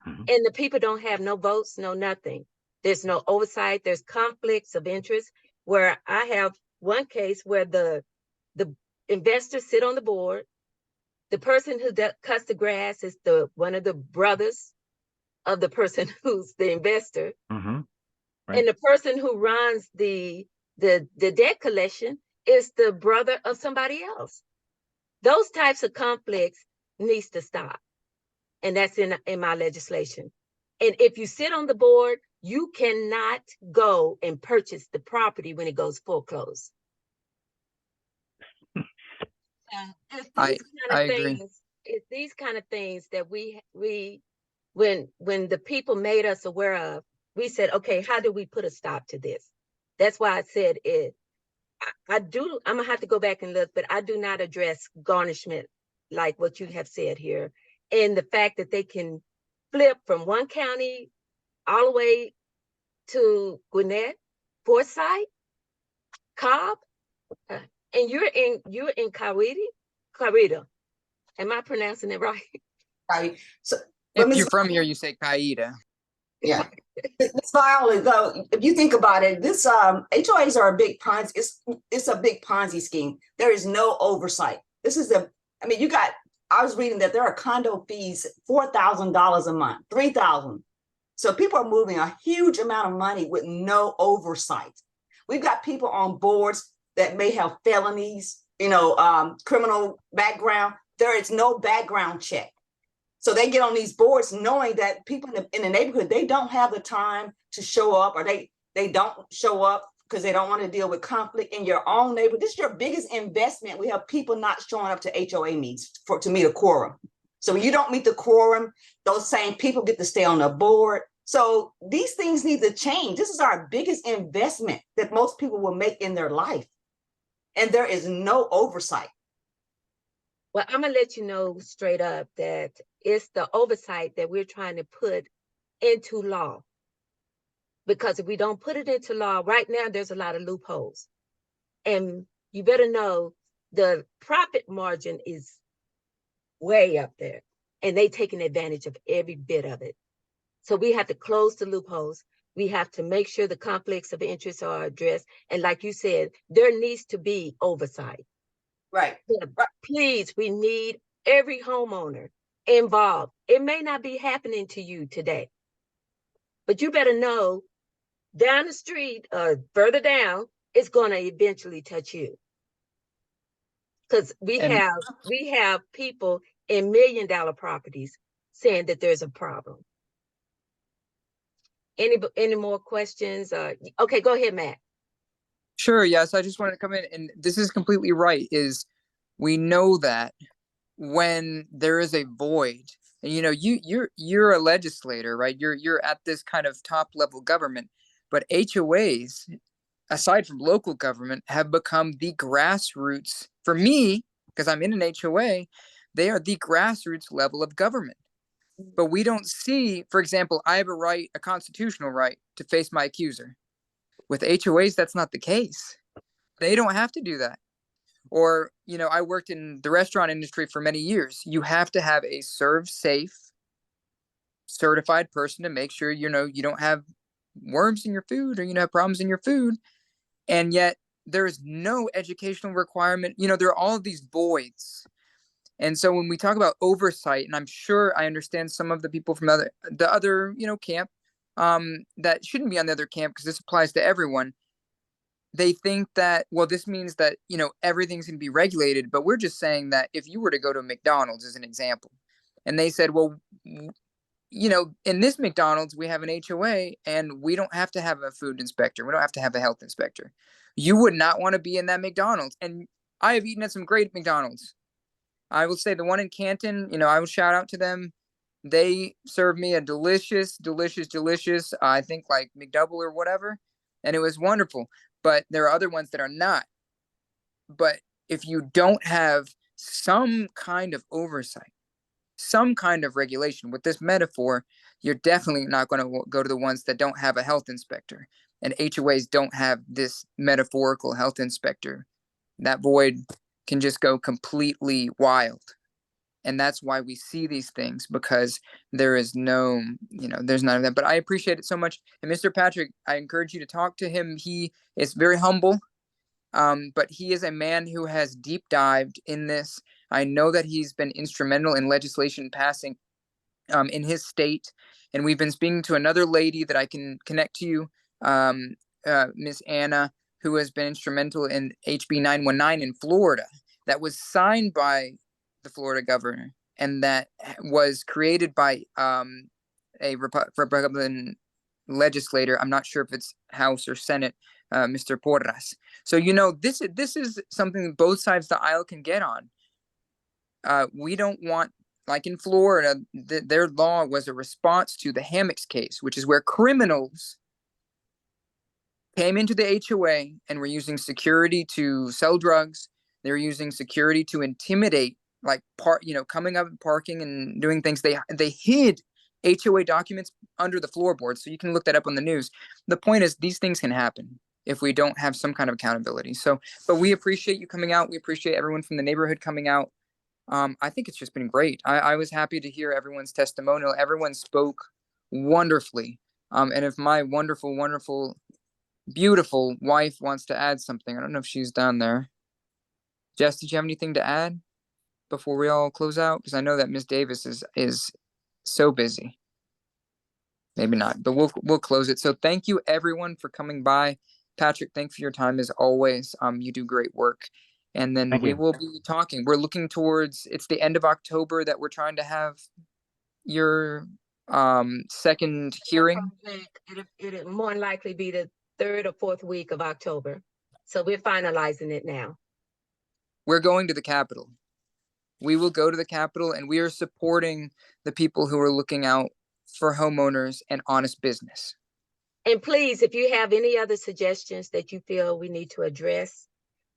and the people don't have no votes, no nothing. There's no oversight. There's conflicts of interest, where I have one case where the investors sit on the board. The person who cuts the grass is one of the brothers of the person who's the investor. Right. And the person who runs the debt collection is the brother of somebody else. Those types of conflicts needs to stop. And that's in my legislation. And if you sit on the board, you cannot go and purchase the property when it goes foreclosed. I agree. It's these kind of things that we when the people made us aware of, we said, okay, how do we put a stop to this? That's why I said it. I'm gonna have to go back and look, but I do not address garnishment like what you have said here. And the fact that they can flip from one county all the way to Gwinnett, Forsyth, Cobb, and you're in Carita. Am I pronouncing it right? Right. So if you're from here, you say Caida. Yeah. This Viola, though, if you think about it, this HOAs are a big Ponzi. It's a big Ponzi scheme. There is no oversight. This is I was reading that there are condo fees $4,000 a month, $3,000. So people are moving a huge amount of money with no oversight. We've got people on boards that may have felonies, criminal background. There is no background check. So they get on these boards knowing that people in the neighborhood, they don't have the time to show up, or they don't show up because they don't want to deal with conflict in your own neighborhood. This is your biggest investment. We have people not showing up to HOA meetings to meet a quorum. So when you don't meet the quorum, those same people get to stay on the board. So these things need to change. This is our biggest investment that most people will make in their life. And there is no oversight. Well, I'm gonna let you know straight up that it's the oversight that we're trying to put into law. Because if we don't put it into law, right now there's a lot of loopholes. And you better know the profit margin is way up there. And they taking advantage of every bit of it. So we have to close the loopholes. We have to make sure the conflicts of interest are addressed. And like you said, there needs to be oversight. Right. Please, we need every homeowner involved. It may not be happening to you today, but you better know down the street or further down, it's going to eventually touch you. Because we have people in $1 million properties saying that there's a problem. Any more questions? Okay, go ahead, Matt. Sure. Yes, I just wanted to come in, and this is completely right. Is we know that when there is a void, and you're a legislator, right? You're at this kind of top level government, but HOAs, aside from local government, have become the grassroots for me, because I'm in an HOA. They are the grassroots level of government. But we don't see, for example, I have a constitutional right to face my accuser. With HOAs, that's not the case. They don't have to do that. Or, I worked in the restaurant industry for many years. You have to have a serve safe, certified person to make sure, you don't have worms in your food, or have problems in your food, and yet there is no educational requirement. There are all of these voids. And so when we talk about oversight, and I'm sure I understand some of the people from the other camp that shouldn't be on the other camp, because this applies to everyone. They think that, well, this means that everything's going to be regulated, but we're just saying that if you were to go to McDonald's as an example, and they said, well, in this McDonald's, we have an HOA and we don't have to have a food inspector. We don't have to have a health inspector. You would not want to be in that McDonald's. And I have eaten at some great McDonald's. I will say the one in Canton, I will shout out to them. They served me a delicious, I think like McDouble or whatever. And it was wonderful. But there are other ones that are not. But if you don't have some kind of oversight, some kind of regulation with this metaphor, you're definitely not going to go to the ones that don't have a health inspector, and HOAs don't have this metaphorical health inspector. That void can just go completely wild. And that's why we see these things, because there is no, there's none of that. But I appreciate it so much. And Mr. Patrick, I encourage you to talk to him. He is very humble, but he is a man who has deep dived in this. I know that he's been instrumental in legislation passing in his state. And we've been speaking to another lady that I can connect to you, Miss Anna, who has been instrumental in HB 919 in Florida, that was signed by the Florida governor, and that was created by a Republican legislator. I'm not sure if it's House or Senate, Mr. Porras. So, this is something that both sides of the aisle can get on. We don't want, like in Florida, their law was a response to the Hammocks case, which is where criminals came into the HOA and were using security to sell drugs. They were using security to intimidate, like coming up and parking and doing things. They hid HOA documents under the floorboards, so you can look that up on the news. The point is, these things can happen if we don't have some kind of accountability. So, but we appreciate you coming out. We appreciate everyone from the neighborhood coming out. I think it's just been great. I was happy to hear everyone's testimonial. Everyone spoke wonderfully. And if my wonderful, wonderful, beautiful wife wants to add something, I don't know if she's down there. Jess, did you have anything to add before we all close out? Because I know that Miss Davis is so busy. Maybe not, but we'll close it. So thank you everyone for coming by. Patrick, thanks for your time as always. You do great work. And then we will be talking. We're looking towards, it's the end of October that we're trying to have your second hearing. It'll more than likely be the 3rd or 4th week of October. So we're finalizing it now. We're going to the Capitol. We will go to the Capitol, and we are supporting the people who are looking out for homeowners and honest business. And please, if you have any other suggestions that you feel we need to address,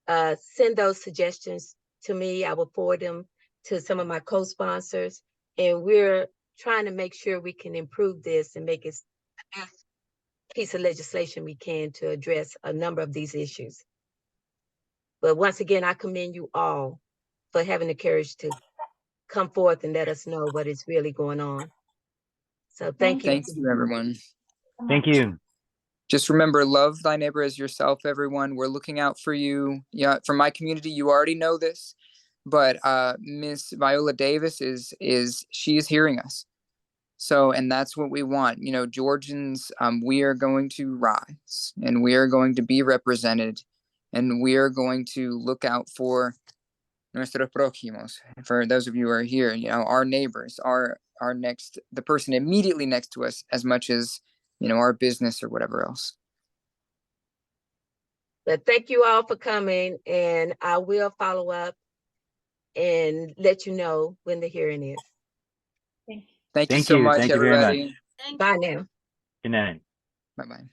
send those suggestions to me. I will forward them to some of my co-sponsors, and we're trying to make sure we can improve this and make it the best piece of legislation we can to address a number of these issues. But once again, I commend you all for having the courage to come forth and let us know what is really going on. So thank you. Thank you, everyone. Thank you. Just remember, love thy neighbor as yourself, everyone. We're looking out for you. Yeah, from my community, you already know this, but Miss Viola Davis she is hearing us. So, and that's what we want. Georgians, we are going to rise, and we are going to be represented, and we are going to look out for nuestros prójimos. For those of you who are here, our neighbors, our next, the person immediately next to us, as much as our business or whatever else. But thank you all for coming, and I will follow up and let you know when the hearing is. Thank you so much, Thank you very everybody. much. Bye now. Good night. Bye-bye.